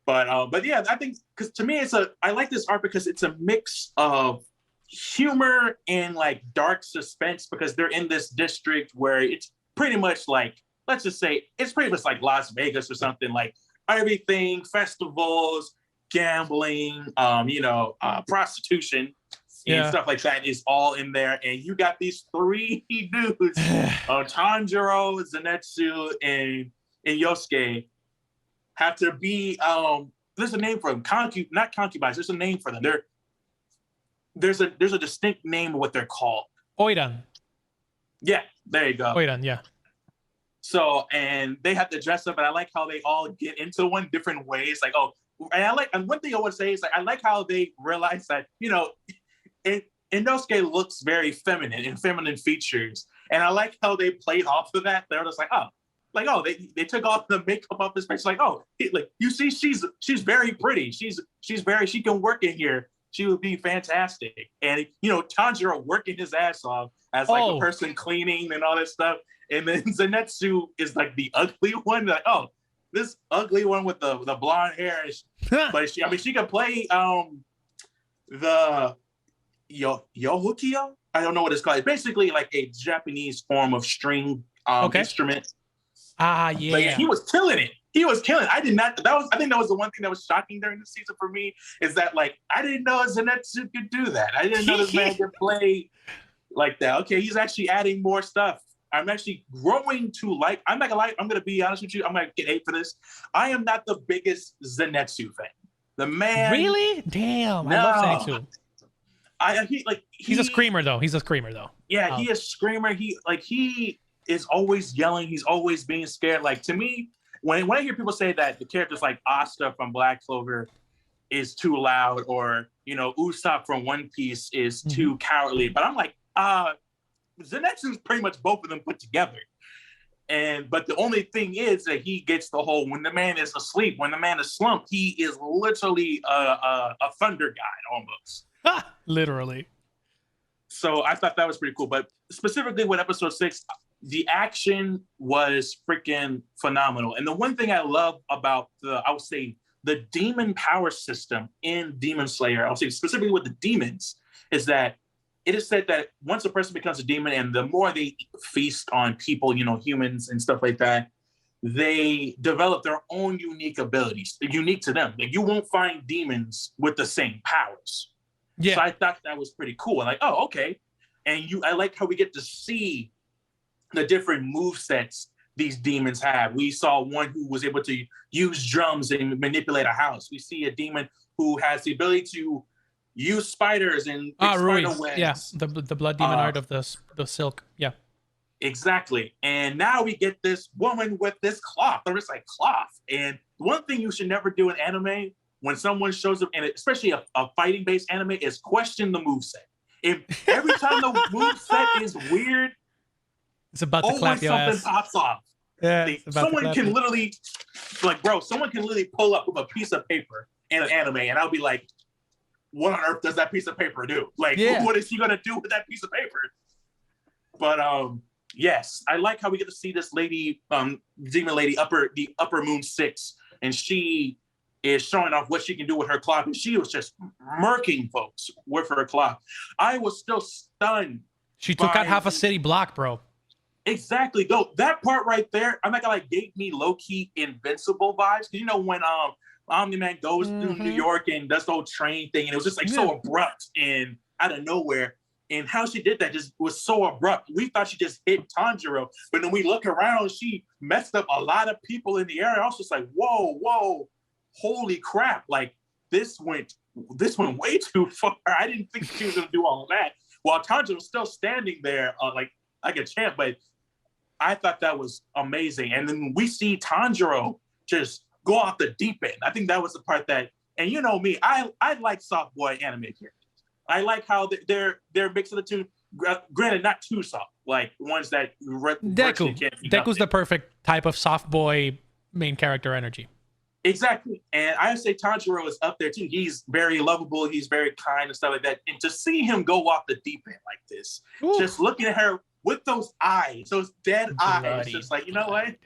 But yeah, I think because to me I like this arc because it's a mix of humor and like dark suspense, because they're in this district where it's pretty much like, let's just say it's pretty much like Las Vegas or something, like everything, festivals, gambling, prostitution and stuff like that is all in there. And you got these 3 dudes, Tanjiro, Zenitsu, and Yosuke, have to be there's a name for them, not concubines, there's a name for them. There's a distinct name of what they're called. Oiran. Yeah, there you go. Oiran, yeah. So, and they have to dress up, and I like how they all get into one different ways. Like, and one thing I would say is, like, I like how they realize that, Inosuke looks very feminine and feminine features. And I like how they played off of that. They're just like, they took off the makeup off his face. Like, you see, she's very pretty. She can work in here. She would be fantastic. And, Tanjiro working his ass off as like a person cleaning and all that stuff. And then Zenitsu is like the ugly one. Like, this ugly one with the blonde hair. But she can play the Yohukio. I don't know what it's called. It's basically like a Japanese form of string instrument. Yeah. But yeah, he was killing it. I think that was the one thing that was shocking during the season for me, is that, like, I didn't know Zenitsu could do that. I didn't know this man could play like that. Okay, he's actually adding more stuff. I'm actually growing to like, I'm not gonna lie, I'm gonna be honest with you, I'm gonna get hate for this. I am not the biggest Zenitsu fan. The man. Really? Damn. No. I love Zenitsu. He's a screamer though. Yeah, he is a screamer. He is always yelling. He's always being scared. Like, to me, when I hear people say that the characters like Asta from Black Clover is too loud, or Usopp from One Piece is too cowardly, but I'm like, Zenitsu's pretty much both of them put together. But the only thing is that he gets the whole, when the man is asleep, when the man is slumped, he is literally a thunder god almost. Literally. So I thought that was pretty cool. But specifically with episode 6, the action was freaking phenomenal. And the one thing I love about the demon power system in Demon Slayer, I'll say specifically with the demons, is that it is said that once a person becomes a demon, and the more they feast on people, humans and stuff like that, they develop their own unique abilities, unique to them. Like, you won't find demons with the same powers. Yeah. So I thought that was pretty cool. I'm like, okay. And I like how we get to see the different move sets these demons have. We saw one who was able to use drums and manipulate a house. We see a demon who has the ability to use spiders and spider webs. Yeah, the blood demon art of the silk. Yeah. Exactly. And now we get this woman with this cloth. Or it's like cloth. And one thing you should never do in anime when someone shows up, and especially a fighting based anime, is question the moveset. If every time the moveset is weird, it's about to clap your something ass. pops off. Yeah, someone can literally, someone can literally pull up with a piece of paper in an anime, and I'll be like, what on earth does that piece of paper do? Like, what is he gonna do with that piece of paper? But yes, I like how we get to see this lady, demon lady, the upper moon 6, and she is showing off what she can do with her clock, and she was just murking folks with her clock. I was still stunned. She took out half a city block, bro. Exactly. Though that part right there, I'm not gonna gave me low-key Invincible vibes. You know when Omni-Man goes through New York and does the whole train thing, and it was just like so abrupt and out of nowhere. And how she did that just was so abrupt. We thought she just hit Tanjiro, but then we look around, she messed up a lot of people in the area. I was just like, whoa, holy crap! Like this went way too far. I didn't think she was gonna do all of that. While Tanjiro was still standing there, like a champ. But I thought that was amazing. And then we see Tanjiro just go off the deep end. I think that was the part that, and you know me, I like soft boy anime characters. I like how they're mixing the two. Granted, not too soft, like ones that Deku's the perfect type of soft boy main character energy. Exactly, and I say Tanjiro is up there too. He's very lovable. He's very kind and stuff like that. And to see him go off the deep end like this, just looking at her with those eyes, those dead eyes, just like, you know what?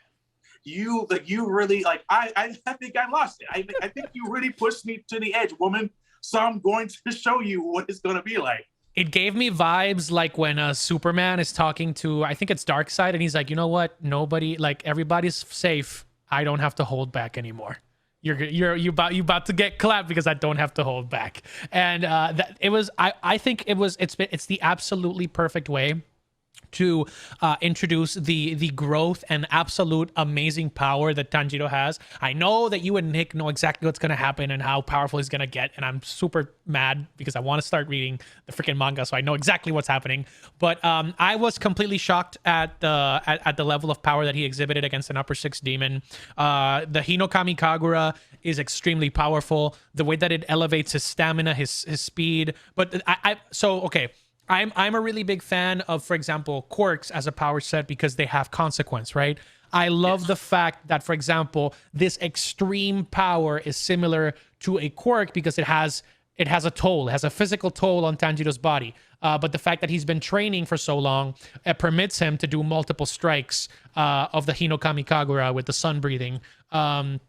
You really like. I think I lost it. I think you really pushed me to the edge, woman. So I'm going to show you what it's going to be like. It gave me vibes like when Superman is talking to, I think it's Darkseid, and he's like, you know what? Nobody, like everybody's safe. I don't have to hold back anymore. You about to get clapped because I don't have to hold back. And I think it's the absolutely perfect way to introduce the growth and absolute amazing power that Tanjiro has. I know that you and Nick know exactly what's going to happen and how powerful he's going to get, and I'm super mad because I want to start reading the freaking manga so I know exactly what's happening. But I was completely shocked at the level of power that he exhibited against an upper 6 demon. The Hinokami Kagura is extremely powerful. The way that it elevates his stamina, his speed. But I'm a really big fan of, for example, quirks as a power set because they have consequence, right? I love the fact that, for example, this extreme power is similar to a quirk because it has a toll, it has a physical toll on Tanjiro's body. But the fact that he's been training for so long, it permits him to do multiple strikes of the Hinokami Kagura with the sun breathing. And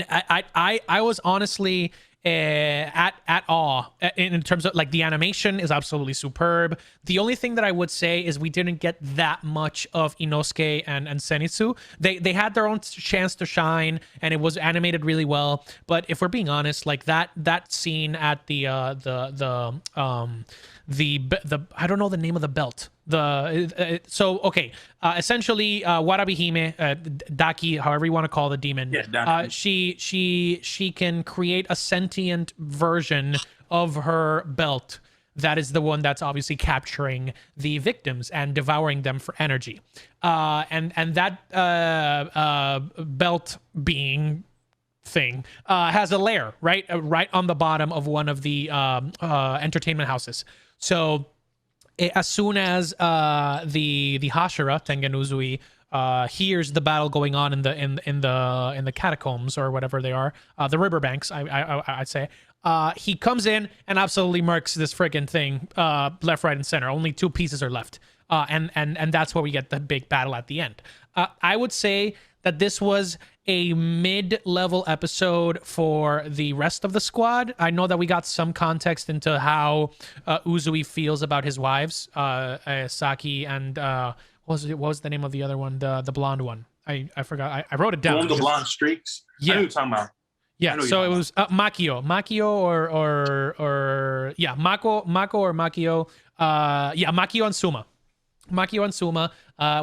I was honestly at awe in terms of like the animation is absolutely superb. The only thing that I would say is we didn't get that much of Inosuke and Zenitsu. They had their own chance to shine and it was animated really well. But if we're being honest, like that scene at the I don't know the name of the belt. Essentially, Warabi Hime, Daki, however you want to call the demon, she can create a sentient version of her belt. That is the one that's obviously capturing the victims and devouring them for energy. And that belt being thing has a lair right on the bottom of one of the entertainment houses. So as soon as the Hashira Tengen Uzui hears the battle going on in the catacombs or whatever they are, the riverbanks, I'd say, he comes in and absolutely murks this friggin' thing left, right, and center. Only 2 pieces are left, and that's where we get the big battle at the end. I would say that this was a mid-level episode for the rest of the squad. I know that we got some context into how Uzui feels about his wives, Saki and what was the name of the other one, the blonde one? I forgot. I wrote it down. One of the blonde streaks. Yeah. I know you're talking about. Yeah, so it was Makio or Mako or Makio. Makio and Suma. Makio and Suma,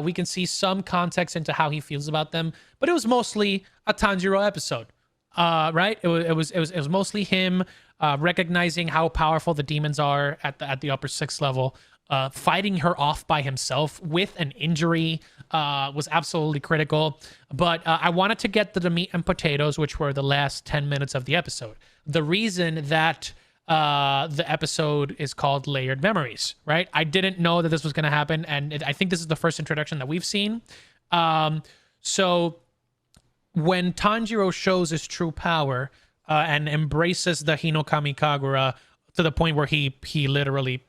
we can see some context into how he feels about them, but it was mostly a Tanjiro episode, right? It was mostly him recognizing how powerful the demons are at the upper 6th level, fighting her off by himself with an injury, was absolutely critical. But I wanted to get to the meat and potatoes, which were the last 10 minutes of the episode. The reason that the episode is called Layered Memories, right? I didn't know that this was going to happen, and I think this is the first introduction that we've seen. So when Tanjiro shows his true power and embraces the Hinokami Kagura to the point where he literally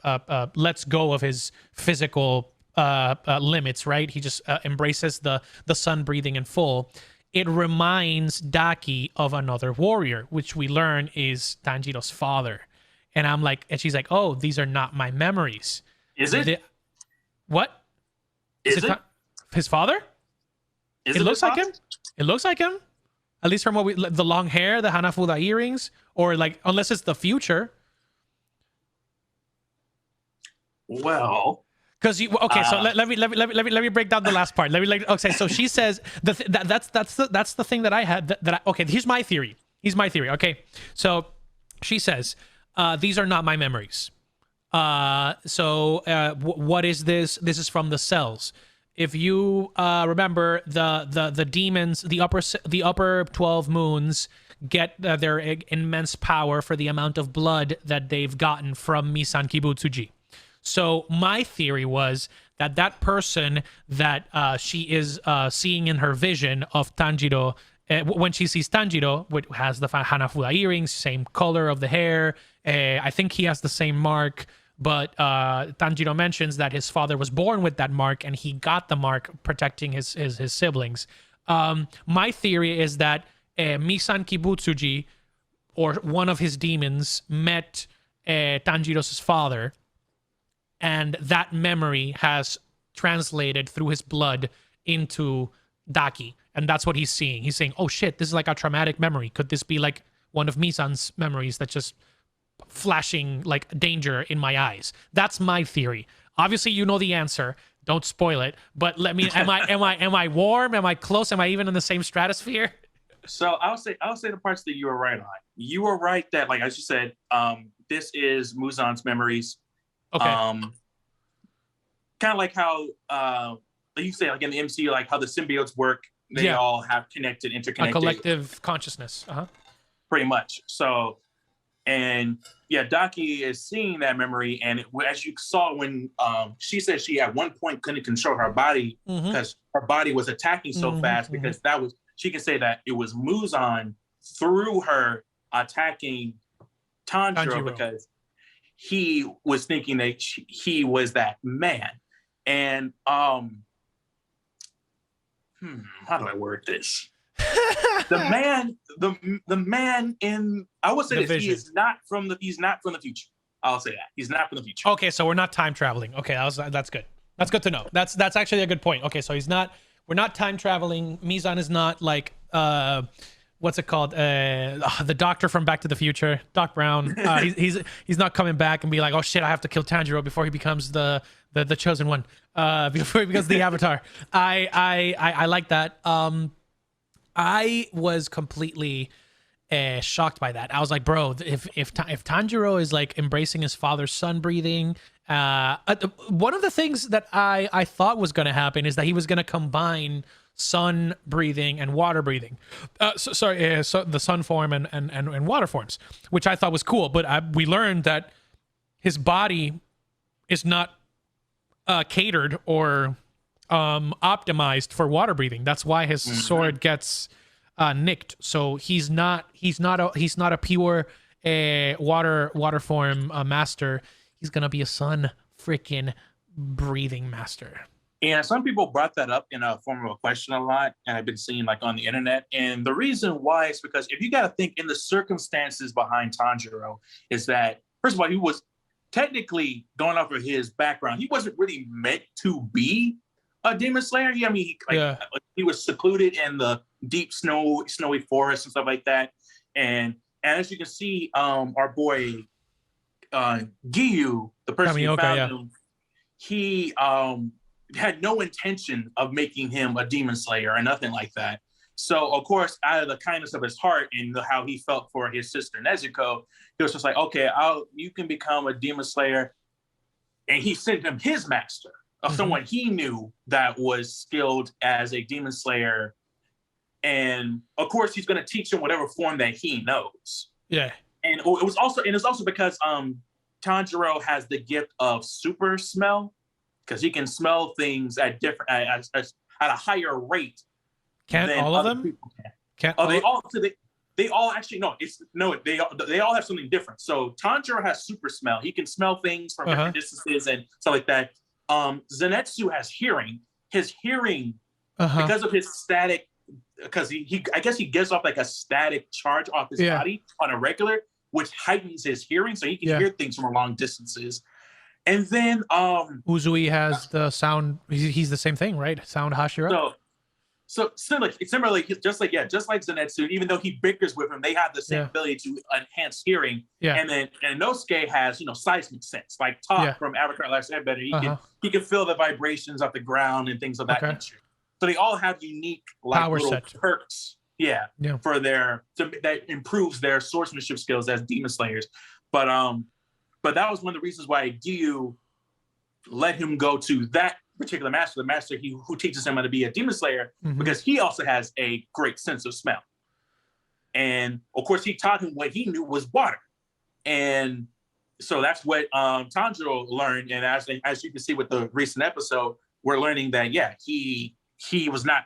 lets go of his physical limits, right? He just embraces the sun breathing in full. It reminds Daki of another warrior, which we learn is Tanjiro's father. And I'm like, and she's like, oh, these are not my memories. Is it? What? Is it? His father? Is it looks like him. It looks like him. At least from what the long hair, the Hanafuda earrings, or like, unless it's the future. Well. Because so let me break down the last part. Okay, so she says that's the thing that I had okay. Here's my theory. Okay, so she says these are not my memories. What is this? This is from the cells. If you remember, the demons, the upper 12 moons get their immense power for the amount of blood that they've gotten from Misan Kibutsuji. So my theory was that person that she is seeing in her vision of Tanjiro, when she sees Tanjiro, which has the Hanafuda earrings, same color of the hair, I think he has the same mark, but Tanjiro mentions that his father was born with that mark and he got the mark protecting his siblings. My theory is that Misan Kibutsuji, or one of his demons, met Tanjiro's father, and that memory has translated through his blood into Daki. And that's what he's seeing. He's saying, oh shit, this is like a traumatic memory. Could this be like one of Misan's memories that's just flashing like danger in my eyes? That's my theory. Obviously, you know the answer. Don't spoil it. But let me, am I warm? Am I close? Am I even in the same stratosphere? So I'll say the parts that you were right on. You were right that, like as you said, this is Muzan's memories. Okay. Kind of like how, like you say, like in the MCU, like how the symbiotes work. They all have interconnected. A collective consciousness. Pretty much. So, and yeah, Daki is seeing that memory, and as you saw when she said she at one point couldn't control her body because her body was attacking so fast, because that was, she can say that it was Muzan through her attacking Tanjiro because he was thinking that he was that man. And how do I word this? The man in, I would say this, he's not from the future. I'll say that. He's not from the future. Okay, so we're not time traveling. Okay, that's good. That's good to know. That's actually a good point. Okay, so we're not time traveling. Mizan is not like what's it called? The doctor from Back to the Future, Doc Brown. He's not coming back and be like, oh shit, I have to kill Tanjiro before he becomes the chosen one. Before he becomes the Avatar. I like that. I was completely shocked by that. I was like, bro, if Tanjiro is like embracing his father's sun breathing, one of the things that I thought was going to happen is that he was going to combine sun breathing and water breathing. So the sun form and water forms, which I thought was cool. But we learned that his body is not catered or optimized for water breathing. That's why his sword gets nicked. So he's not a pure water form master. He's gonna be a sun freaking breathing master. And some people brought that up in a form of a question a lot, and I've been seeing like on the internet. And the reason why is because if you got to think in the circumstances behind Tanjiro, is that first of all, he was technically, going off of his background, he wasn't really meant to be a demon slayer. He was secluded in the deep snowy forest and stuff like that. And as you can see, our boy Giyu, the person who found him, he had no intention of making him a demon slayer or nothing like that. So, of course, out of the kindness of his heart and how he felt for his sister Nezuko, he was just like, okay, you can become a demon slayer. And he sent him his master. of someone he knew that was skilled as a demon slayer. And of course, he's going to teach him whatever form that he knows. Yeah. And it's also because Tanjiro has the gift of super smell, because he can smell things at a higher rate. Can't than all of other them? people can. Can't They all actually they all have something different. So Tanjiro has super smell. He can smell things from different distances and stuff like that. Zenitsu has hearing. His hearing, because of his static, because I guess he gives off like a static charge off his body on a regular, which heightens his hearing, so he can hear things from long distances. And then Uzui has the sound. He's the same thing, right? Sound Hashira. So similarly, just like Zenitsu, even though he bickers with him, they have the same ability to enhance hearing. Yeah. And then Inosuke has seismic sense, like Toph from Avatar: Last Airbender. He can feel the vibrations of the ground and things of that nature. So they all have unique power little set perks, for that improves their swordsmanship skills as demon slayers. But that was one of the reasons why Gyu let him go to that particular master, the master who teaches him how to be a demon slayer, because he also has a great sense of smell. And of course, he taught him what he knew was water. And so that's what Tanjiro learned. And as you can see with the recent episode, we're learning that he's not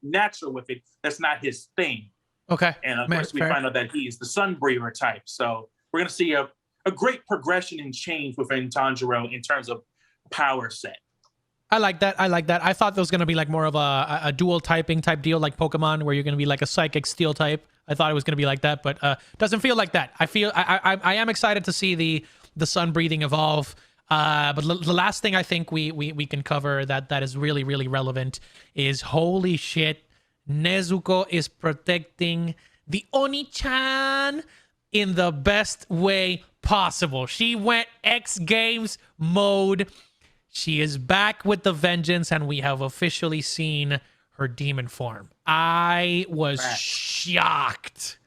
natural with it. That's not his thing. Okay. And of course, we find out that he is the sun breather type. So we're going to see a great progression and change within Tanjiro in terms of power set. I like that. I thought there was going to be like more of a dual typing type deal, like Pokemon, where you're going to be like a psychic steel type. I thought it was going to be like that, but doesn't feel like that. I am excited to see the sun breathing evolve. But the last thing I think we can cover that is really, really relevant is, holy shit, Nezuko is protecting the Oni-chan in the best way possible. She went X Games mode. She is back with the vengeance, and we have officially seen her demon form. I was shocked.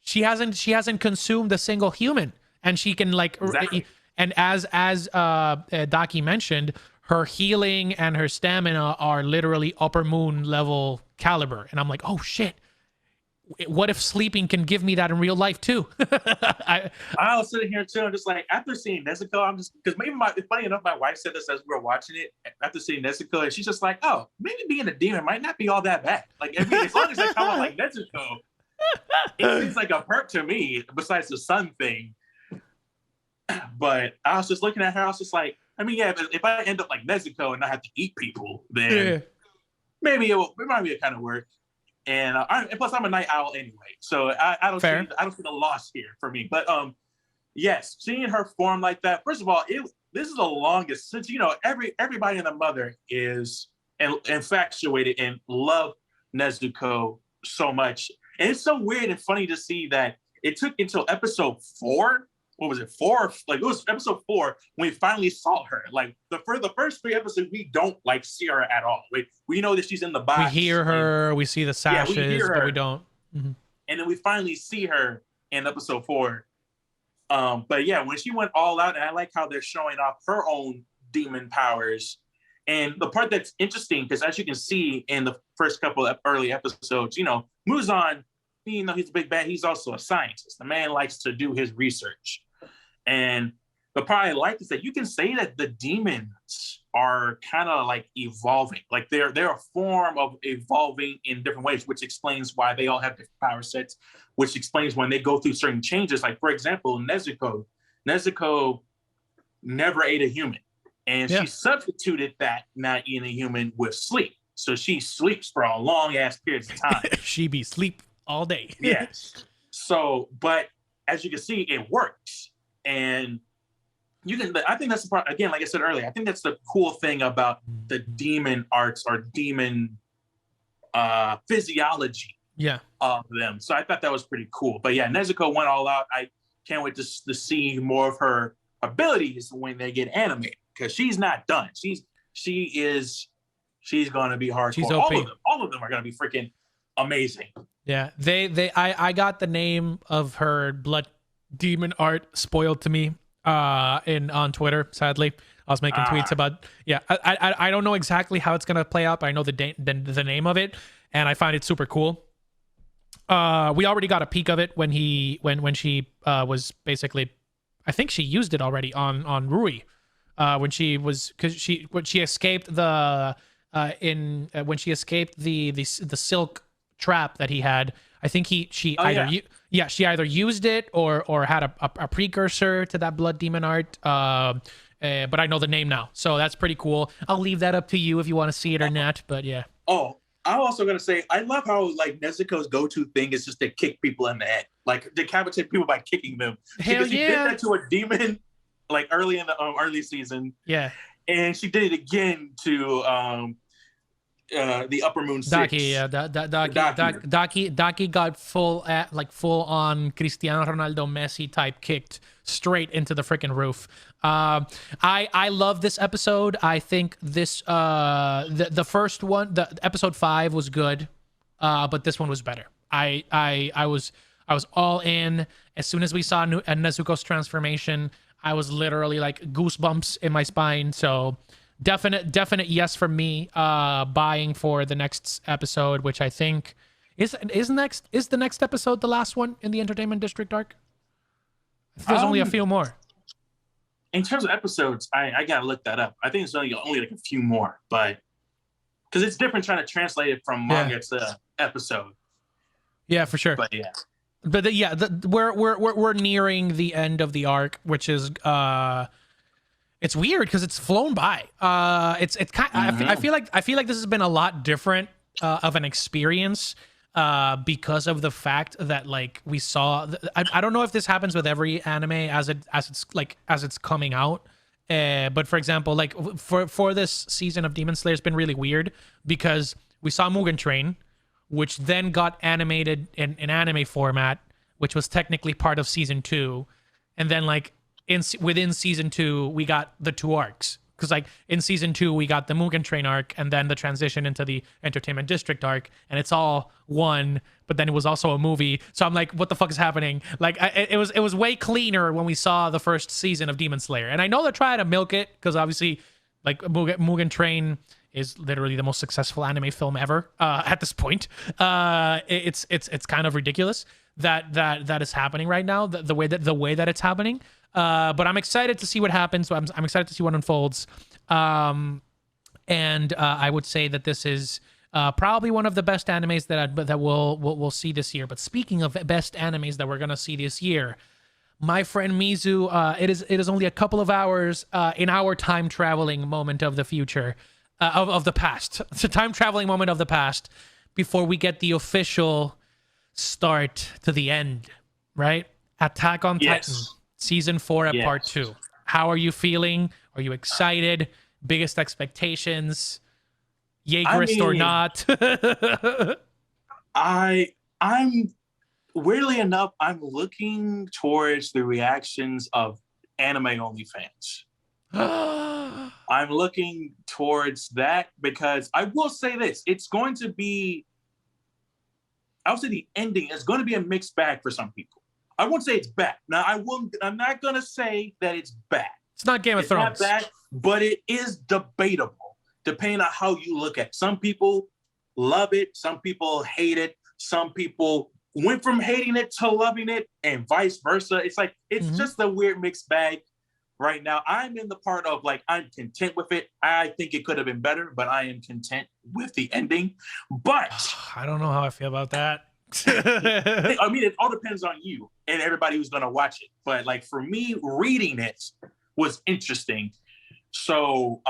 She hasn't consumed a single human, and she can and as Daki mentioned, her healing and her stamina are literally upper moon level caliber. And I'm like, oh shit. What if sleeping can give me that in real life too? I was sitting here too. I'm just like, after seeing Nezuko, I'm just, because funny enough, my wife said this as we were watching it after seeing Nezuko, and she's just like, oh, maybe being a demon might not be all that bad. Like, I mean, as long as I come out like Nezuko, it seems like a perk to me, besides the sun thing. But I was just looking at her, I was just like, I mean, yeah, if I end up like Nezuko and I have to eat people, then maybe it might be a kind of work. And plus, I'm a night owl anyway, so I don't see the loss here for me. But yes, seeing her form like that. First of all, this is the longest since everybody in the mother is infatuated and love Nezuko so much, and it's so weird and funny to see that it took until episode 4. What was it, 4? Like, it was episode 4 when we finally saw her. Like the first 3 episodes, we don't see her at all. We know that she's in the box. We hear her, we see the sashes, but we don't. And then we finally see her in episode 4. But yeah, when she went all out, and I like how they're showing off her own demon powers. And the part that's interesting, because as you can see in the first couple of early episodes, Muzan, even though he's a big bad, he's also a scientist. The man likes to do his research. And the part I like is that you can say that the demons are kind of like evolving. Like they're a form of evolving in different ways, which explains why they all have different power sets, which explains when they go through certain changes. Like, for example, Nezuko never ate a human. And she substituted that not eating a human with sleep. So she sleeps for a long ass period of time. She be sleep all day. Yes. So, but as you can see, it works. And I think that's the part, again, like I said earlier, I think that's the cool thing about the demon arts or demon physiology of them. So I thought that was pretty cool. But yeah, Nezuko went all out. I can't wait to see more of her abilities when they get animated, because she's not done. She's going to be hardcore. She's all of them are going to be freaking amazing. Yeah, I got the name of her blood demon art spoiled to me. in on Twitter. Sadly, I was making tweets about. Yeah, I don't know exactly how it's gonna play out, but I know the name of it, and I find it super cool. We already got a peek of it when she was basically, I think she used it already on Rui, when she escaped the when she escaped the silk trap that he had. I think she either used it or had a precursor to that blood demon art. But I know the name now, so that's pretty cool. I'll leave that up to you if you want to see it or not. But yeah. Oh, I'm also gonna say I love how like Nezuko's go-to thing is just to kick people in the head, like decapitate people by kicking them. Hell she did that to a demon, like early in the early season. Yeah. And she did it again to the Upper Moon 6. Daki, yeah, Daki got full on Cristiano Ronaldo Messi type kicked straight into the freaking roof. I love this episode. I think this the first one, the episode 5 was good, but this one was better. I was all in as soon as we saw Nezuko's transformation. I was literally like goosebumps in my spine. So definite yes from me. Buying for the next episode, which I think is the next episode the last one in the Entertainment District arc. There's only a few more. In terms of episodes, I gotta look that up. I think it's only like a few more, but because it's different trying to translate it from manga to episode. Yeah, for sure. But yeah. But we're nearing the end of the arc, which is it's weird because it's flown by. It's kind. I feel like this has been a lot different of an experience because of the fact that like we saw. I don't know if this happens with every anime as it's coming out. But for example, like for this season of Demon Slayer, it's been really weird because we saw Mugen Train, which then got animated in anime format, which was technically part of season 2, and then like within season 2 we got the 2 arcs, because like in season 2 we got the Mugen Train arc and then the transition into the Entertainment District arc, and it's all one, but then it was also a movie. So I'm like, what the fuck is happening? Like it was way cleaner when we saw the first season of Demon Slayer, and I know they're trying to milk it because obviously like Mugen Train is literally the most successful anime film ever at this point. It's kind of ridiculous that is happening right now, the way that it's happening. But I'm excited to see what happens. So I'm excited to see what unfolds. And I would say that this is probably one of the best animes that we'll see this year. But speaking of best animes that we're gonna see this year, my friend Mizu, it is only a couple of hours in our time traveling moment of the future. Of the past. It's a time traveling moment of the past before we get the official start to the end, right? Attack on Titan, season 4 at part 2. How are you feeling? Are you excited? Biggest expectations? Jaegerist or not? I'm weirdly enough, I'm looking towards the reactions of anime only fans. I'm looking towards that because I will say this, it's going to be, I would say the ending is going to be a mixed bag for some people. I won't say it's bad. Now I'm not going to say that it's bad. It's not Game of Thrones. It's not bad, but it is debatable depending on how you look at it. Some people love it. Some people hate it. Some people went from hating it to loving it and vice versa. It's like, it's just a weird mixed bag. Right now, I'm in the part of like, I'm content with it. I think it could have been better, but I am content with the ending. But I don't know how I feel about that. I mean, it all depends on you and everybody who's going to watch it. But like for me, reading it was interesting. So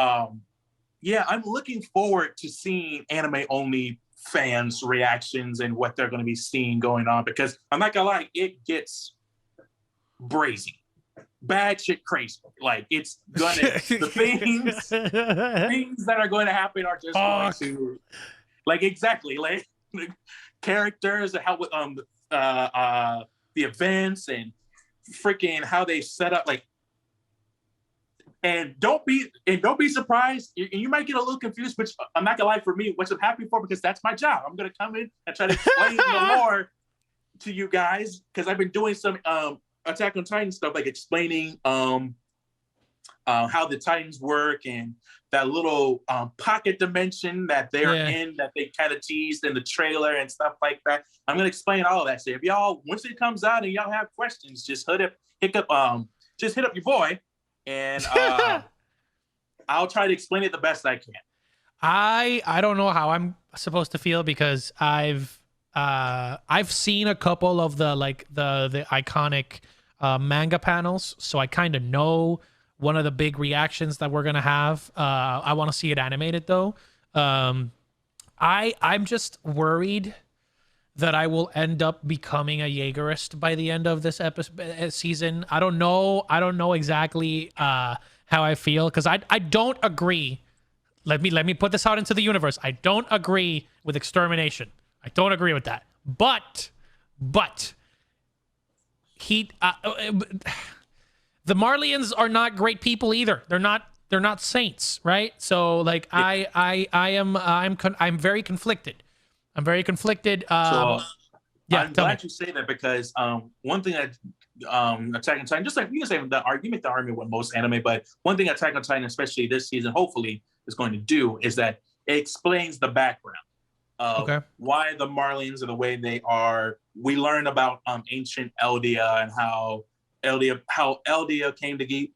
yeah, I'm looking forward to seeing anime only fans' reactions and what they're going to be seeing going on, because I'm not gonna lie, it gets brazy. Bad shit crazy. Like it's gonna the things that are going to happen are just going to like exactly like the characters and how the events and freaking how they set up like, and don't be surprised. You might get a little confused, which I'm not gonna lie, for me, which I'm happy for, because that's my job. I'm gonna come in and try to explain the lore to you guys, because I've been doing some Attack on Titan stuff, like explaining how the Titans work and that little pocket dimension that they're in, that they kind of teased in the trailer and stuff like that. I'm gonna explain all of that. So if y'all, once it comes out and y'all have questions, just hit up your boy, and I'll try to explain it the best I can. I don't know how I'm supposed to feel because I've seen a couple of the iconic manga panels, so I kind of know one of the big reactions that we're gonna have. I want to see it animated though. I'm just worried that I will end up becoming a Jaegerist by the end of this season. I don't know exactly how I feel, because I don't agree. Let me put this out into the universe. I don't agree with extermination. I don't agree with that. But he the Marlians are not great people either. They're not saints, right? So like I'm very conflicted. I'm very conflicted. I'm glad you say that, because one thing that Attack on Titan, just like you can say you make the argument with most anime, but one thing Attack on Titan, especially this season, hopefully is going to do is that it explains the background of why the Marlians are the way they are. We learn about ancient Eldia and how Eldia came to be,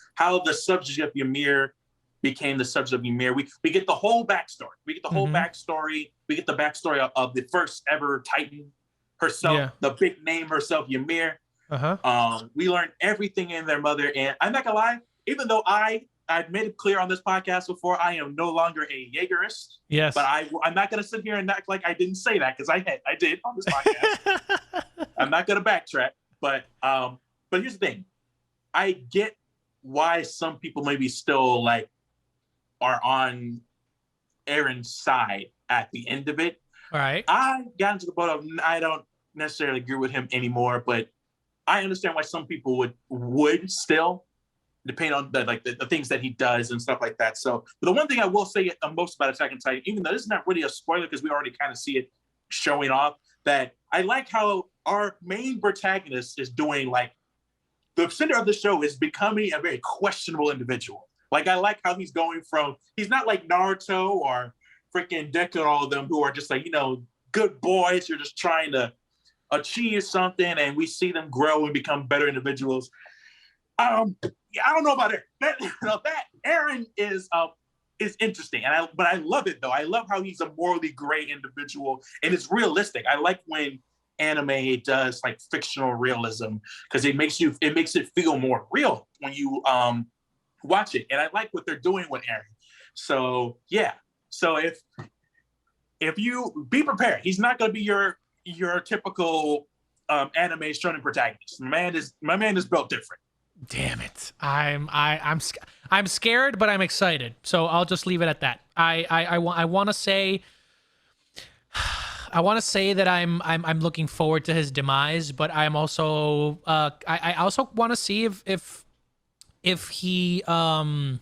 how the subject of Ymir became the subject of Ymir. We get the whole backstory. We get the backstory of the first ever Titan herself, the big name herself, Ymir. We learn everything in their mother, and I'm not gonna lie, even though I've made it clear on this podcast before, I am no longer a Jaegerist. Yes. But I'm not going to sit here and act like I didn't say that, because I did on this podcast. I'm not going to backtrack. But here's the thing. I get why some people maybe still are on Aaron's side at the end of it. All right. I got into the boat of I don't necessarily agree with him anymore, but I understand why some people would still, depending on the things that he does and stuff like that. So, but the one thing I will say most about Attack on Titan, even though this is not really a spoiler because we already kind of see it showing off, that I like how our main protagonist is doing, the center of the show is becoming a very questionable individual. I like how he's going from, he's not like Naruto or freaking Deku and all of them who are just good boys. You're just trying to achieve something, and we see them grow and become better individuals. I don't know about it. That Aaron is interesting, but I love it though. I love how he's a morally gray individual, and it's realistic. I like when anime does fictional realism, because it makes it feel more real when you watch it. And I like what they're doing with Aaron. So yeah. So if you be prepared, he's not going to be your typical anime shonen protagonist. My man is built different. Damn it! I'm scared, but I'm excited. So I'll just leave it at that. I want to say that I'm looking forward to his demise, but I'm also I also want to see if he I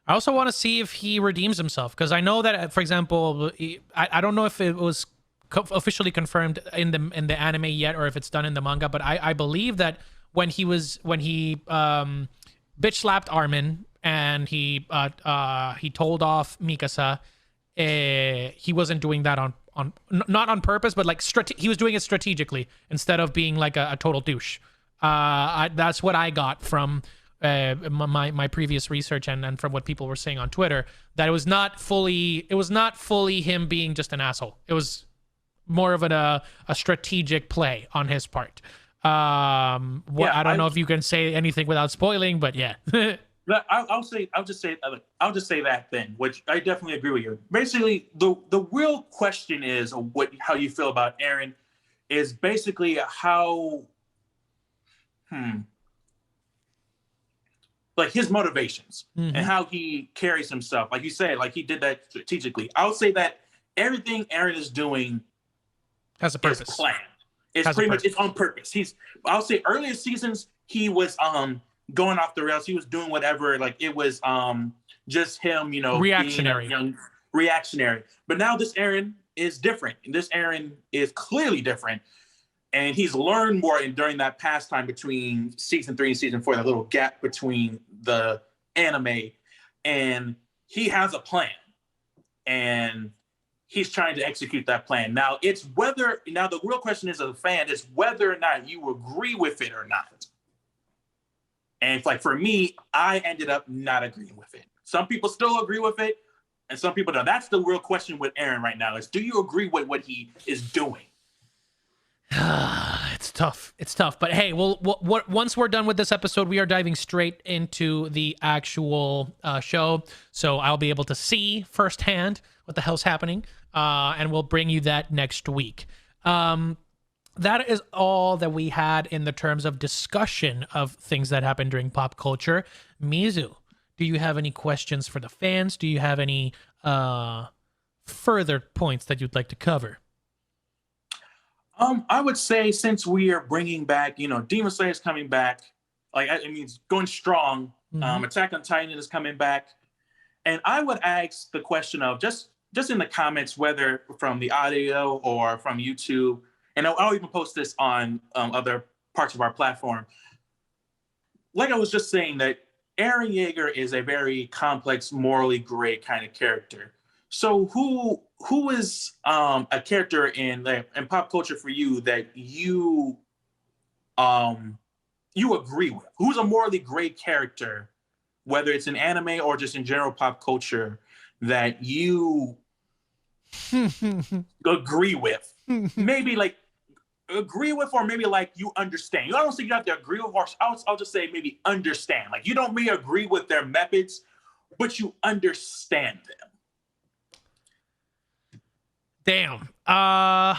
also want to see if he redeems himself, because I know that, for example, I don't know if it was officially confirmed in the anime yet, or if it's done in the manga, but I believe that when he bitch slapped Armin and he told off Mikasa, he wasn't doing that on not on purpose, but he was doing it strategically instead of being a total douche. That's what I got from my previous research and from what people were saying on Twitter, that it was not fully him being just an asshole. It was more of a strategic play on his part. I don't know if you can say anything without spoiling, but yeah. I'll just say that then, which I definitely agree with you. Basically, the real question is how you feel about Aaron is basically how his motivations and how he carries himself. Like you said, he did that strategically. I would say that everything Aaron is doing has a purpose. Is planned. It's pretty much it's on purpose. I'll say earlier seasons he was going off the rails. He was doing whatever. It was just him, reactionary. Reactionary. But now this Aaron is different. And this Aaron is clearly different. And he's learned more during that pastime between season 3 and season 4, that little gap between the anime, and he has a plan, and he's trying to execute that plan. Now the real question is, as a fan, is whether or not you agree with it or not. And it's like, for me, I ended up not agreeing with it. Some people still agree with it, and some people don't. That's the real question with Aaron right now, is do you agree with what he is doing? It's tough. It's tough. But hey, once we're done with this episode, we are diving straight into the actual show. So I'll be able to see firsthand what the hell's happening, and we'll bring you that next week. That is all that we had in the terms of discussion of things that happened during pop culture. Mizu, do you have any questions for the fans? Do you have any further points that you'd like to cover? I would say, since we are bringing back, Demon Slayer is coming back. Like, I mean, it's going strong. Mm-hmm. Attack on Titan is coming back. And I would ask the question of, just in the comments, whether from the audio or from YouTube, and I'll even post this on other parts of our platform. Like I was just saying, that Eren Yeager is a very complex, morally gray kind of character. So who is a character in pop culture for you that you agree with? Who's a morally gray character, whether it's in anime or just in general pop culture, that you agree with? Maybe like agree with, or maybe like you understand. I don't think you have to agree with, or I'll just say maybe understand. Like, you don't really agree with their methods, but you understand them. Damn. I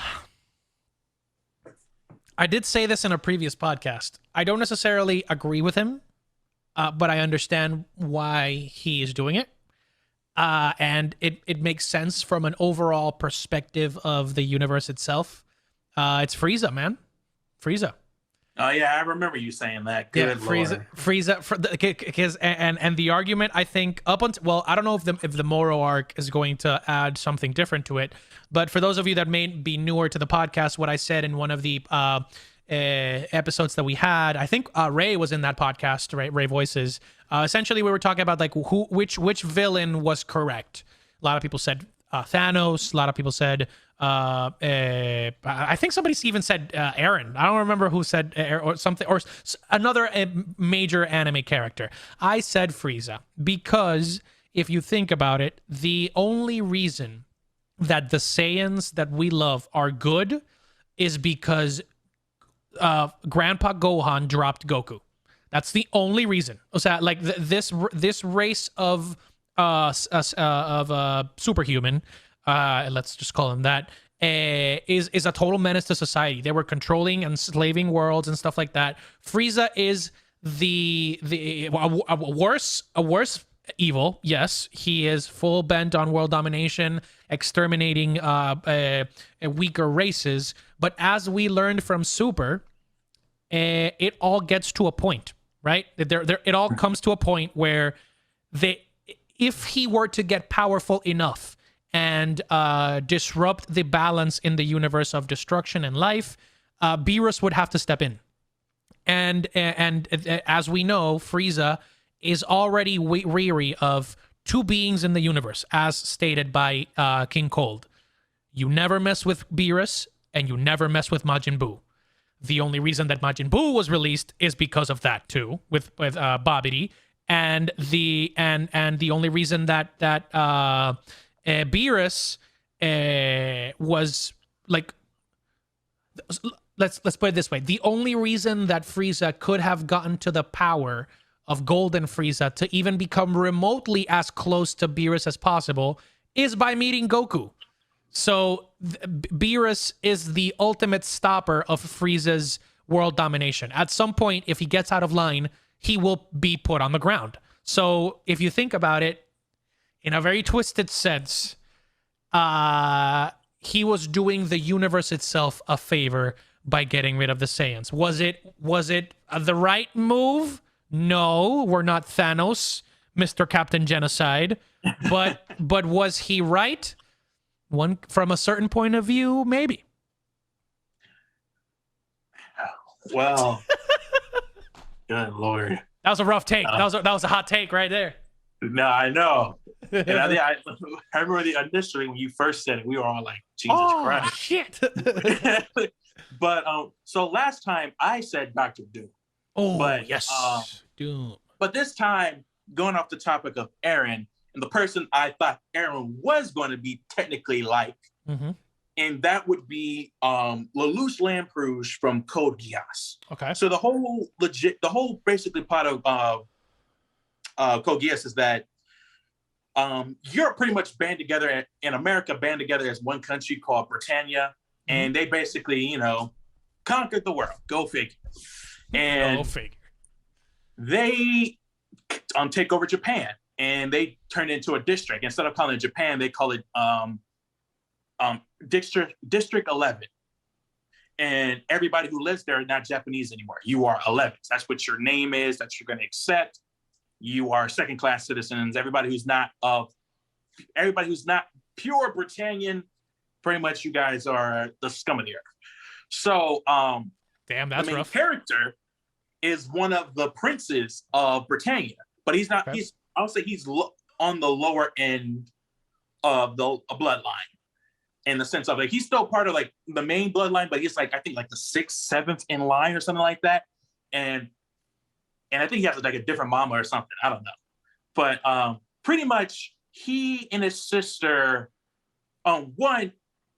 did say this in a previous podcast. I don't necessarily agree with him, but I understand why he is doing it. And it makes sense from an overall perspective of the universe itself. It's Frieza, man. Frieza. Oh yeah, I remember you saying that. Good Lord. Frieza, because and the argument, I think, up until, well, I don't know if the Moro arc is going to add something different to it, but for those of you that may be newer to the podcast, what I said in one of the episodes that we had, I think Ray was in that podcast, right? Ray Voices. Essentially, we were talking about like which villain was correct. A lot of people said Thanos. A lot of people said I think somebody even said Eren. I don't remember who said or something, or another major anime character. I said Frieza because if you think about it, the only reason that the Saiyans that we love are good is because Grandpa Gohan dropped Goku. That's the only reason. So, like this race of superhuman, let's just call him that, is a total menace to society. They were controlling and enslaving worlds and stuff like that. Frieza is a worse evil. Yes, he is full bent on world domination, exterminating weaker races. But as we learned from Super, it all gets to a point, right? It all comes to a point where if he were to get powerful enough and disrupt the balance in the universe of destruction and life, Beerus would have to step in. And as we know, Frieza is already weary of two beings in the universe, as stated by King Cold. You never mess with Beerus, and you never mess with Majin Buu. The only reason that Majin Buu was released is because of that too, with Babidi, and the only reason that Beerus was like, let's put it this way: the only reason that Frieza could have gotten to the power of Golden Frieza to even become remotely as close to Beerus as possible is by meeting Goku. So Beerus is the ultimate stopper of Frieza's world domination. At some point, if he gets out of line, he will be put on the ground. So if you think about it, in a very twisted sense, he was doing the universe itself a favor by getting rid of the Saiyans. Was it the right move? No, we're not Thanos, Mr. Captain Genocide. But was he right? One from a certain point of view, maybe. Well, good lord. That was a rough take. That was a hot take right there. No, I know. And I remember initially when you first said it, we were all like, Jesus Christ. Shit. But so last time I said Dr. Doom. Oh, but, yes. Doom. But this time, going off the topic of Aaron, and the person I thought Aaron was going to be technically like, and that would be Lelouch Lamperouge from Code Geass. Okay. So the whole basically part of Code Geass is that Europe pretty much band together, and America band together as one country called Britannia, and they basically, conquered the world. Go figure. And go figure. They take over Japan, and they turn it into a district. Instead of calling it Japan, they call it District 11. And everybody who lives there are not Japanese anymore. You are 11. That's what your name is. That you're going to accept. You are second-class citizens. Everybody who's not pure Britannian, pretty much you guys are the scum of the earth. So, damn, that's the main rough. character is one of the princes of Britannia, but he's not. Okay. I would say he's on the lower end of the bloodline, in the sense of like he's still part of like the main bloodline, but he's like I think like the 6th, 7th in line or something like that, and I think he has like a different mama or something. I don't know, but pretty much he and his sister,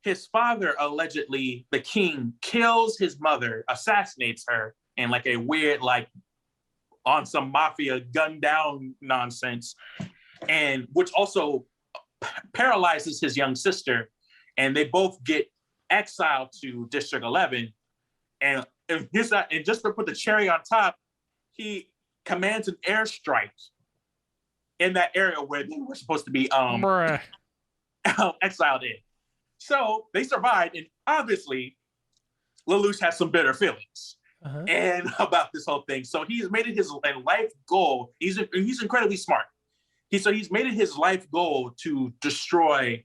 his father allegedly, the king, kills his mother, assassinates her, and like a weird, like on some mafia gun down nonsense, and which also paralyzes his young sister, and they both get exiled to District 11. And just to put the cherry on top, he commands an airstrike in that area where they were supposed to be exiled in. So they survived, and obviously Lelouch has some bitter feelings and about this whole thing. So he's made it his life goal. He's incredibly smart. He's made it his life goal to destroy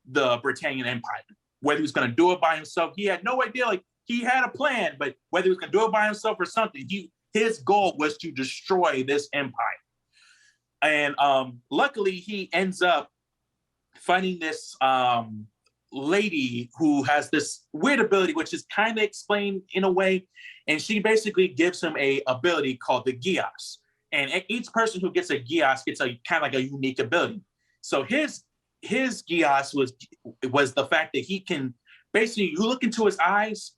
the Britannian Empire. Whether he was going to do it by himself, he had no idea. Like he had a plan, but whether he was going to do it by himself or something, his goal was to destroy this empire. And luckily, he ends up finding this lady who has this weird ability, which is kind of explained in a way. And she basically gives him a ability called the Geass. And each person who gets a Geass gets a kind of like a unique ability. So his Geass was the fact that he can basically, you look into his eyes,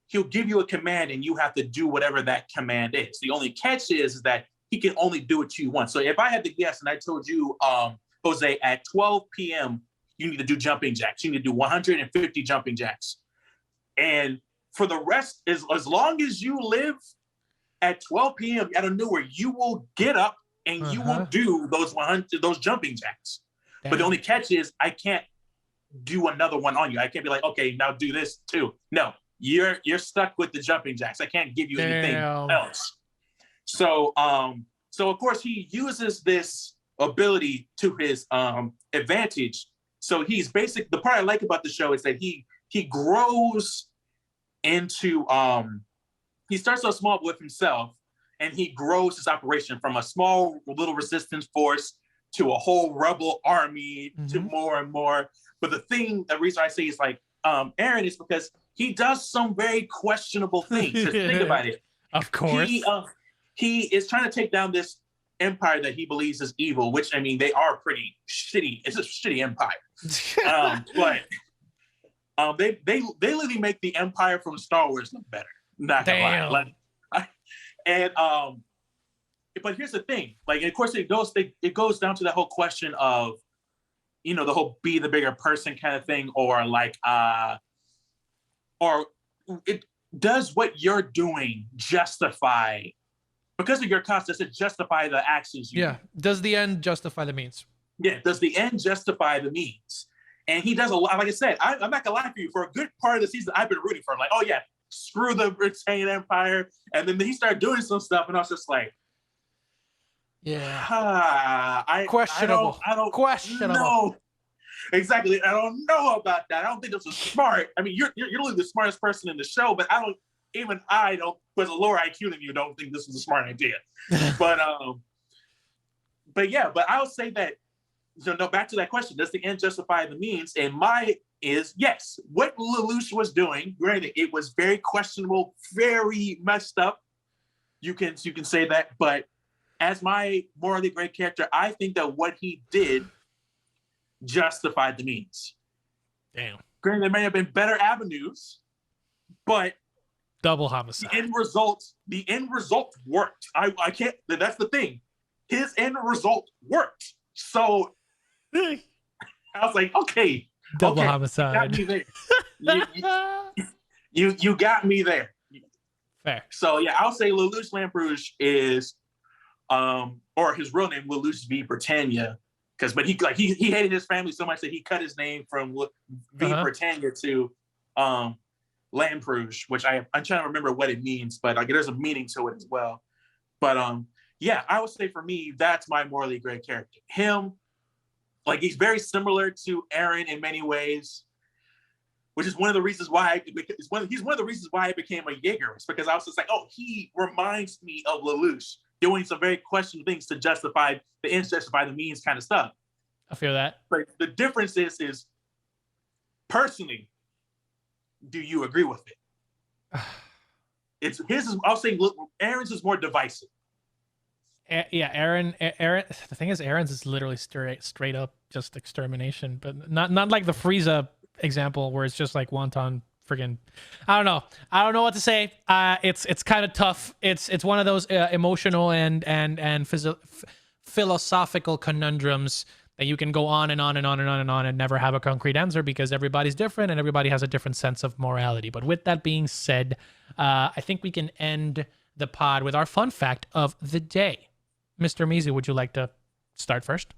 he'll give you a command and you have to do whatever that command is. The only catch is that he can only do it to you once. So if I had the Geass and I told you, Jose, at 12 p.m., you need to do jumping jacks. You need to do 150 jumping jacks. And for the rest, as long as you live at 12 p.m. out of nowhere, you will get up and you will do those jumping jacks. Damn. But the only catch is I can't do another one on you. I can't be like, okay, now do this too. No, you're stuck with the jumping jacks. I can't give you anything else. So of course he uses this ability to his advantage. So he's the part I like about the show is that he grows into he starts so small with himself, and he grows his operation from a small little resistance force to a whole rebel army to more and more. But the reason I say is like Aaron is because he does some very questionable things. Think about it. Of course. He is trying to take down this empire that he believes is evil, which I mean they are pretty shitty. It's a shitty empire. But they literally make the Empire from Star Wars look better. Not gonna lie. And but here's the thing. Like, of course, it goes down to that whole question of, the whole be the bigger person kind of thing, or like, or it does what you're doing justify, because of your cost, does it justify the actions you do? Does the end justify the means? Yeah, does the end justify the means? And he does a lot. Like I said, I'm not gonna lie for you. For a good part of the season, I've been rooting for him. Like, oh yeah, screw the Britannian Empire. And then he started doing some stuff, and I was just like, questionable. I don't questionable. know. Exactly. I don't know about that. I don't think this is smart. I mean, you're literally the smartest person in the show, but I don't even I don't, with a lower IQ than you, don't think this was a smart idea. But yeah, but I would say that, so no, back to that question, does the end justify the means? And my is yes. What Lelouch was doing, granted, it was very questionable, very messed up. You can say that, but as my morally great character, I think that what he did justified the means. Damn. Granted, there may have been better avenues, but double homicide. The end result worked. I can't. That's the thing. His end result worked. So I was like, okay, double homicide. You got me there. You got me there. Fair. So yeah, I'll say Lelouch Lamperouge is, or his real name Lelouch V. Britannia, but he hated his family so much that he cut his name from V. Britannia to Lamperouge, which I'm trying to remember what it means, but like there's a meaning to it as well. But yeah, I would say for me, that's my morally great character. Him, like he's very similar to Aaron in many ways, which is one of the reasons why he's one of the reasons why I became a Jaegerist, because I was just like, oh, he reminds me of Lelouch doing some very questionable things to justify the ends, justify the means kind of stuff. I feel that. But the difference is personally, do you agree with it? It's his. I'll say Aaron's is more divisive. Yeah, Aaron. The thing is, Aaron's is literally straight up just extermination, but not like the Frieza example where it's just like wonton friggin'. I don't know what to say. It's kind of tough. It's one of those emotional and philosophical conundrums that you can go on and on and on and on and on and never have a concrete answer because everybody's different and everybody has a different sense of morality. But with that being said, I think we can end the pod with our fun fact of the day. Mr. Mizu, would you like to start first?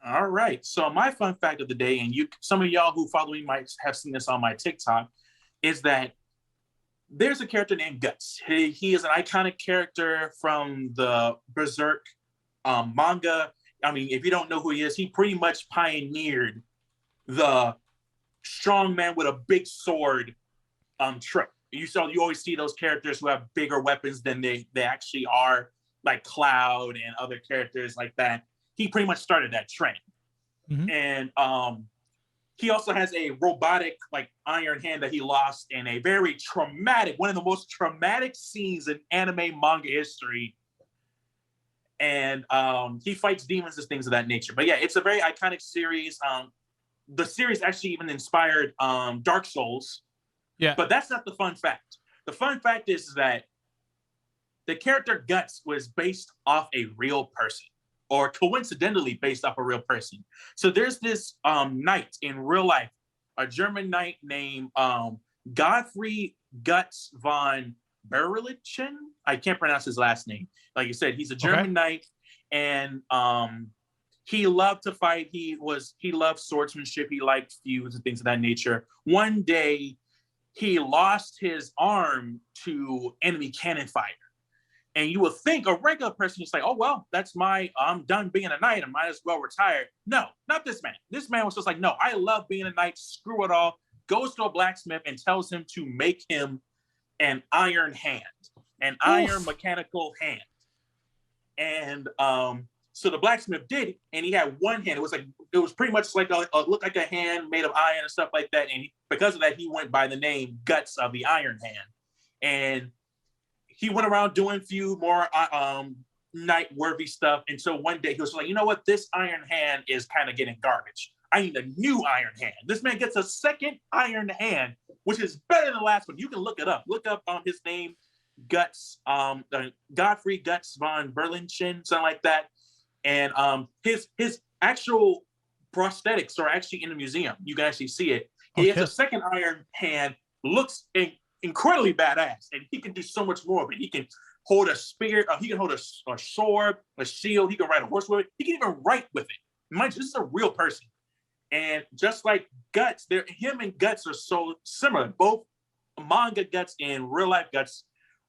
All right. So my fun fact of the day, and some of y'all who follow me might have seen this on my TikTok, is that there's a character named Guts. He is an iconic character from the Berserk manga. I mean, if you don't know who he is, he pretty much pioneered the strong man with a big sword trope. You always see those characters who have bigger weapons than they actually are, like Cloud and other characters like that. He pretty much started that trend. Mm-hmm. And he also has a robotic like iron hand that he lost in a very traumatic, one of the most traumatic scenes in anime manga history. And he fights demons and things of that nature. But yeah, it's a very iconic series. The series actually even inspired Dark Souls. Yeah. But that's not the fun fact. The fun fact is that the character Guts was based off a real person, or coincidentally based off a real person. So there's this knight in real life, a German knight named Godfrey Guts von Berlichingen. I can't pronounce his last name. Like you said, he's a German knight, and he loved to fight. He loved swordsmanship. He liked feuds and things of that nature. One day, he lost his arm to enemy cannon fire. And you would think a regular person is like, oh, well, I'm done being a knight. I might as well retire. No, not this man. This man was just like, no, I love being a knight. Screw it all. Goes to a blacksmith and tells him to make him an iron hand, an iron mechanical hand. And so the blacksmith did it, and he had one hand. It was pretty much like looked like a hand made of iron and stuff like that. And because of that, he went by the name Guts of the Iron Hand. And he went around doing a few more knight-worthy stuff. And so one day he was like, you know what? This iron hand is kind of getting garbage. I need a new iron hand. This man gets a second iron hand, which is better than the last one. You can look it up. Look up his name, Guts, Godfrey Guts von Berlichingen, something like that. And his actual prosthetics are actually in the museum. You can actually see it. He has a second iron hand, looks incredibly badass, and he can do so much more of it. He can hold a spear, he can hold a sword, a shield, he can ride a horse with it, he can even write with it. Mind you, this is a real person. And just like Guts, him and Guts are so similar. Both manga Guts and real life Guts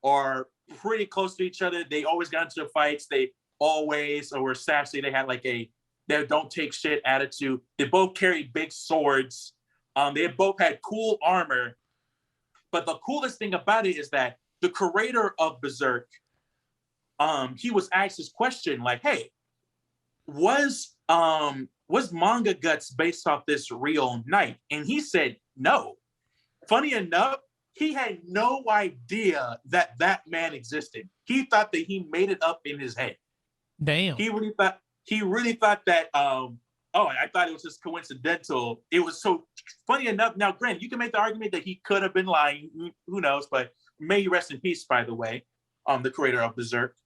are pretty close to each other. They always got into fights. They always were sassy. They had like they don't take shit attitude. They both carried big swords. They both had cool armor. But the coolest thing about it is that the creator of Berserk, he was asked this question like, "Hey, was manga guts based off this real knight?" And he said no. Funny enough, he had no idea that that man existed. He thought that he made it up in his head. Damn. He really thought that I thought it was just coincidental. It was so funny enough. Now, granted, you can make the argument that he could have been lying. Who knows? But may he rest in peace, by the way, the creator of Berserk.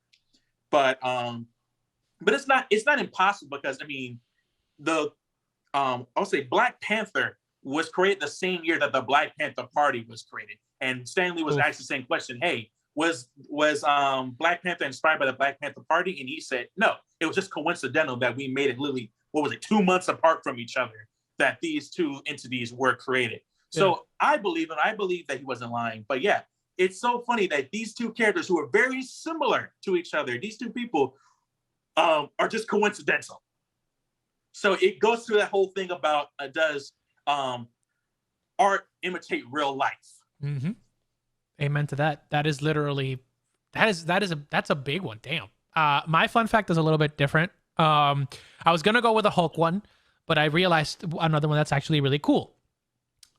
But it's not impossible, because I mean, I'll say Black Panther was created the same year that the Black Panther Party was created, and Stanley was asked the same question: "Hey, was Black Panther inspired by the Black Panther Party?" And he said, "No, it was just coincidental that we made it literally, 2 months apart from each other, that these two entities were created." Yeah. So I believe that he wasn't lying. But yeah, it's so funny that these two characters who are very similar to each other, these two people, are just coincidental. So it goes through that whole thing about does art imitate real life? Mm-hmm. Amen to that. That is literally that's a big one. Damn. My fun fact is a little bit different. I was gonna go with a Hulk one, but I realized another one that's actually really cool.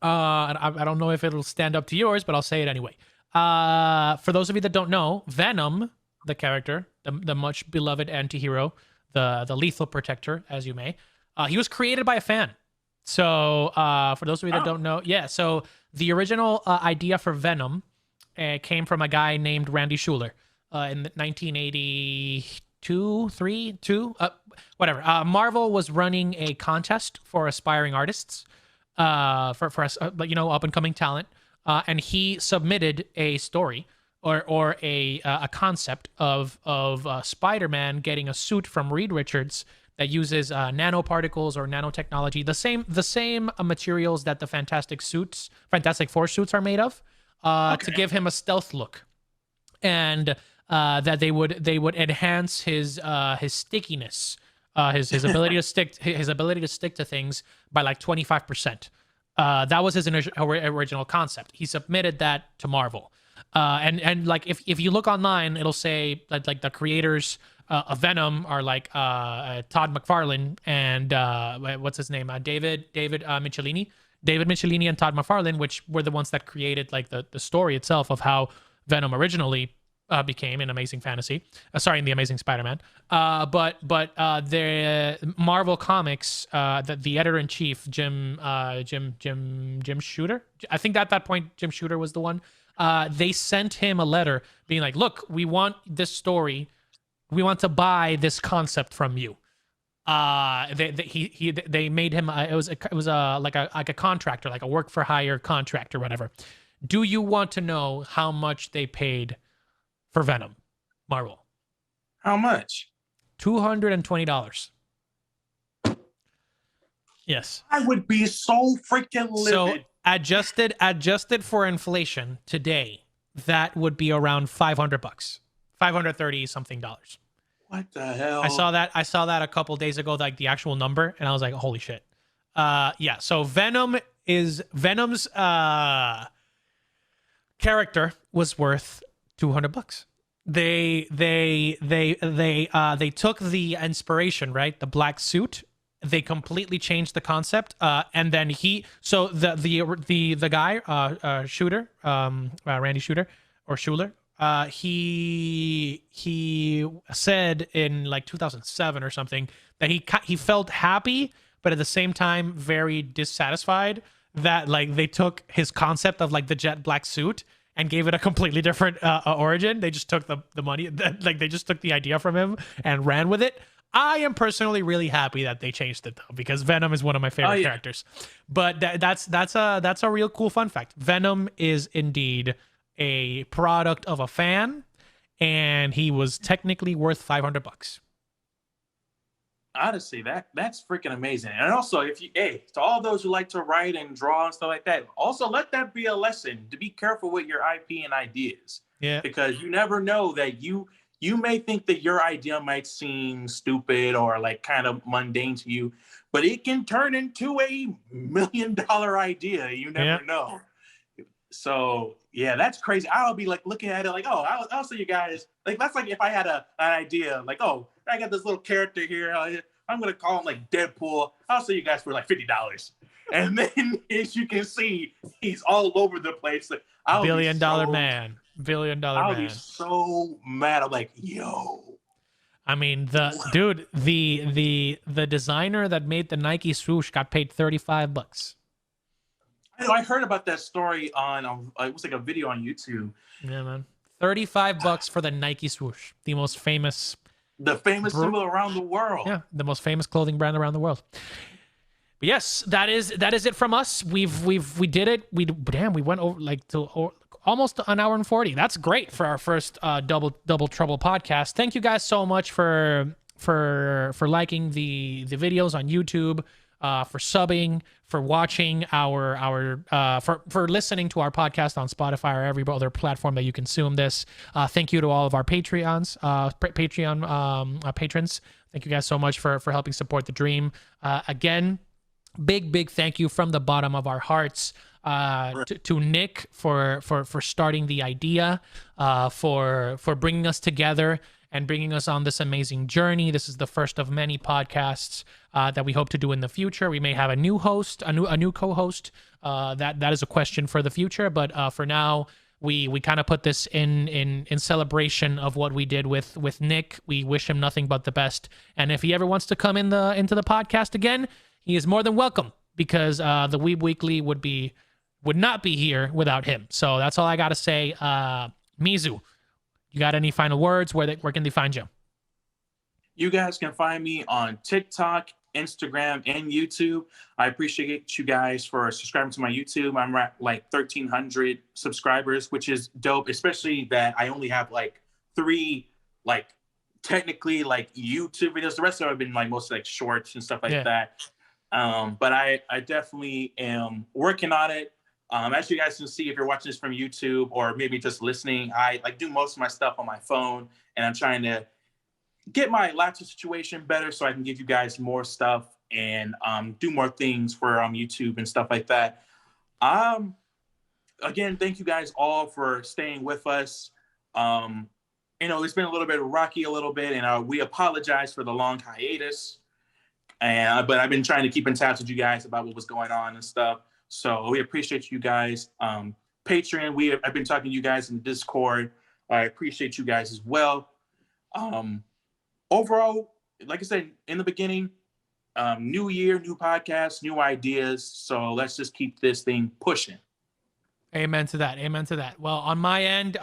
I don't know if it'll stand up to yours, but I'll say it anyway. For those of you that don't know, Venom, the character, the much beloved anti-hero, the lethal protector, as you may, he was created by a fan. So for those of you that don't know, yeah, so the original idea for Venom came from a guy named Randy Schueller in 1982, whatever. Marvel was running a contest for aspiring artists, for up and coming talent, and he submitted a story or a concept of Spider-Man getting a suit from Reed Richards that uses nanoparticles or nanotechnology, the same materials that the Fantastic Four suits are made of, to give him a stealth look, and that they would enhance his stickiness, his ability to stick to things by like 25%. That was his original concept. He submitted that to Marvel, and like if you look online, it'll say that like the creators of Venom are like Todd McFarlane and what's his name, David Michelini and Todd McFarlane, which were the ones that created like the story itself of how Venom originally became in Amazing Fantasy. In the Amazing Spider-Man. But the Marvel Comics, the editor-in-chief, Jim Shooter. I think at that point Jim Shooter was the one. They sent him a letter being like, "Look, we want this story. We want to buy this concept from you." They made him. It was like a contractor, like a work for hire contract or whatever. Do you want to know how much they paid for Venom, Marvel? How much? $220. Yes. I would be so freaking livid. So adjusted for inflation today, that would be around $500, $530 something dollars. What the hell? I saw that a couple days ago, like the actual number, and I was like, holy shit. Yeah. So Venom's character was worth $200. They took the inspiration, right? The black suit. They completely changed the concept, and then the guy, Shooter, Randy Shooter or Schuler, he said in like 2007 or something that he felt happy, but at the same time very dissatisfied that like they took his concept of like the jet black suit and gave it a completely different origin. They just took the money, like they just took the idea from him and ran with it. I am personally really happy that they changed it though, because Venom is one of my favorite characters. But that's a real cool fun fact. Venom is indeed a product of a fan, and he was technically worth $500. Honestly, that's freaking amazing. And also, to all those who like to write and draw and stuff like that, also let that be a lesson to be careful with your IP and ideas. Yeah, because you never know that you may think that your idea might seem stupid or like kind of mundane to you, but it can turn into $1 million idea. You never know. So yeah, that's crazy. I'll be like looking at it like, oh, I'll see you guys. Like that's like if I had an idea, like, oh, I got this little character here. I'm gonna call him like Deadpool. I'll see you guys for like $50. And then as you can see, he's all over the place. Like, Billion dollar man. Billion dollar I'll man. be so mad. I'm like, yo. I mean, the designer that made the Nike swoosh got paid $35. I heard about that story on it was like a video on YouTube. Yeah, man. $35 for the Nike swoosh, the most famous, symbol around the world. Yeah, the most famous clothing brand around the world. But yes, that is it from us. We did it. We went over like to almost an hour and 40. That's great for our first double trouble podcast. Thank you guys so much for liking the videos on YouTube, for subbing, for watching for listening to our podcast on Spotify or every other platform that you consume this. Thank you to all of our Patreon patrons. Thank you guys so much for helping support the dream. Again, big thank you from the bottom of our hearts to Nick for starting the idea, for bringing us together and bringing us on this amazing journey. This is the first of many podcasts that we hope to do in the future. We may have a new host, a new co-host. That is a question for the future, but for now, we kind of put this in celebration of what we did with Nick. We wish him nothing but the best, and if he ever wants to come into the podcast again, he is more than welcome, because the Weeb Weekly would not be here without him. So that's all I got to say. Mizu, you got any final words? Where can they find you? You guys can find me on TikTok, Instagram, and YouTube. I appreciate you guys for subscribing to my YouTube. I'm at like 1,300 subscribers, which is dope, especially that I only have like 3, like technically like YouTube videos. The rest of them have been like mostly like shorts and stuff like that. But I definitely am working on it. As you guys can see, if you're watching this from YouTube or maybe just listening, I like do most of my stuff on my phone, and I'm trying to get my laptop situation better so I can give you guys more stuff and do more things for YouTube and stuff like that. Again, thank you guys all for staying with us. It's been a little bit rocky and we apologize for the long hiatus. But I've been trying to keep in touch with you guys about what was going on and stuff. So we appreciate you guys. Patreon, I've been talking to you guys in the Discord. I appreciate you guys as well. Overall, like I said in the beginning, new year, new podcast, new ideas. So let's just keep this thing pushing. Amen to that. Well, on my end,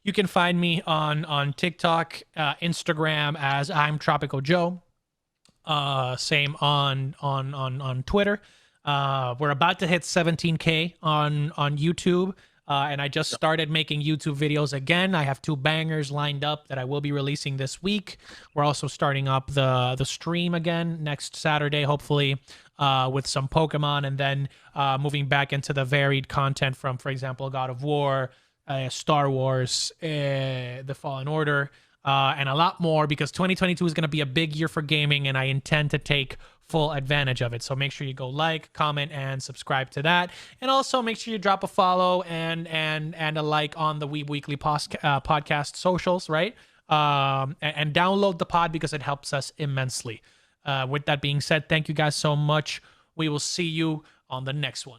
you can find me on TikTok, Instagram as I'm Tropical Joe. Same on Twitter. We're about to hit 17K on YouTube. And I just started making YouTube videos again. I have 2 bangers lined up that I will be releasing this week. We're also starting up the stream again next Saturday, hopefully, with some Pokemon, and then moving back into the varied content from, for example, God of War, Star Wars, The Fallen Order, and a lot more, because 2022 is going to be a big year for gaming, and I intend to take full advantage of it. So make sure you go like, comment, and subscribe to that, and also make sure you drop a follow and a like on the Weeb Weekly podcast socials, right? And download the pod, because it helps us immensely. With that being said, thank you guys so much. We will see you on the next one.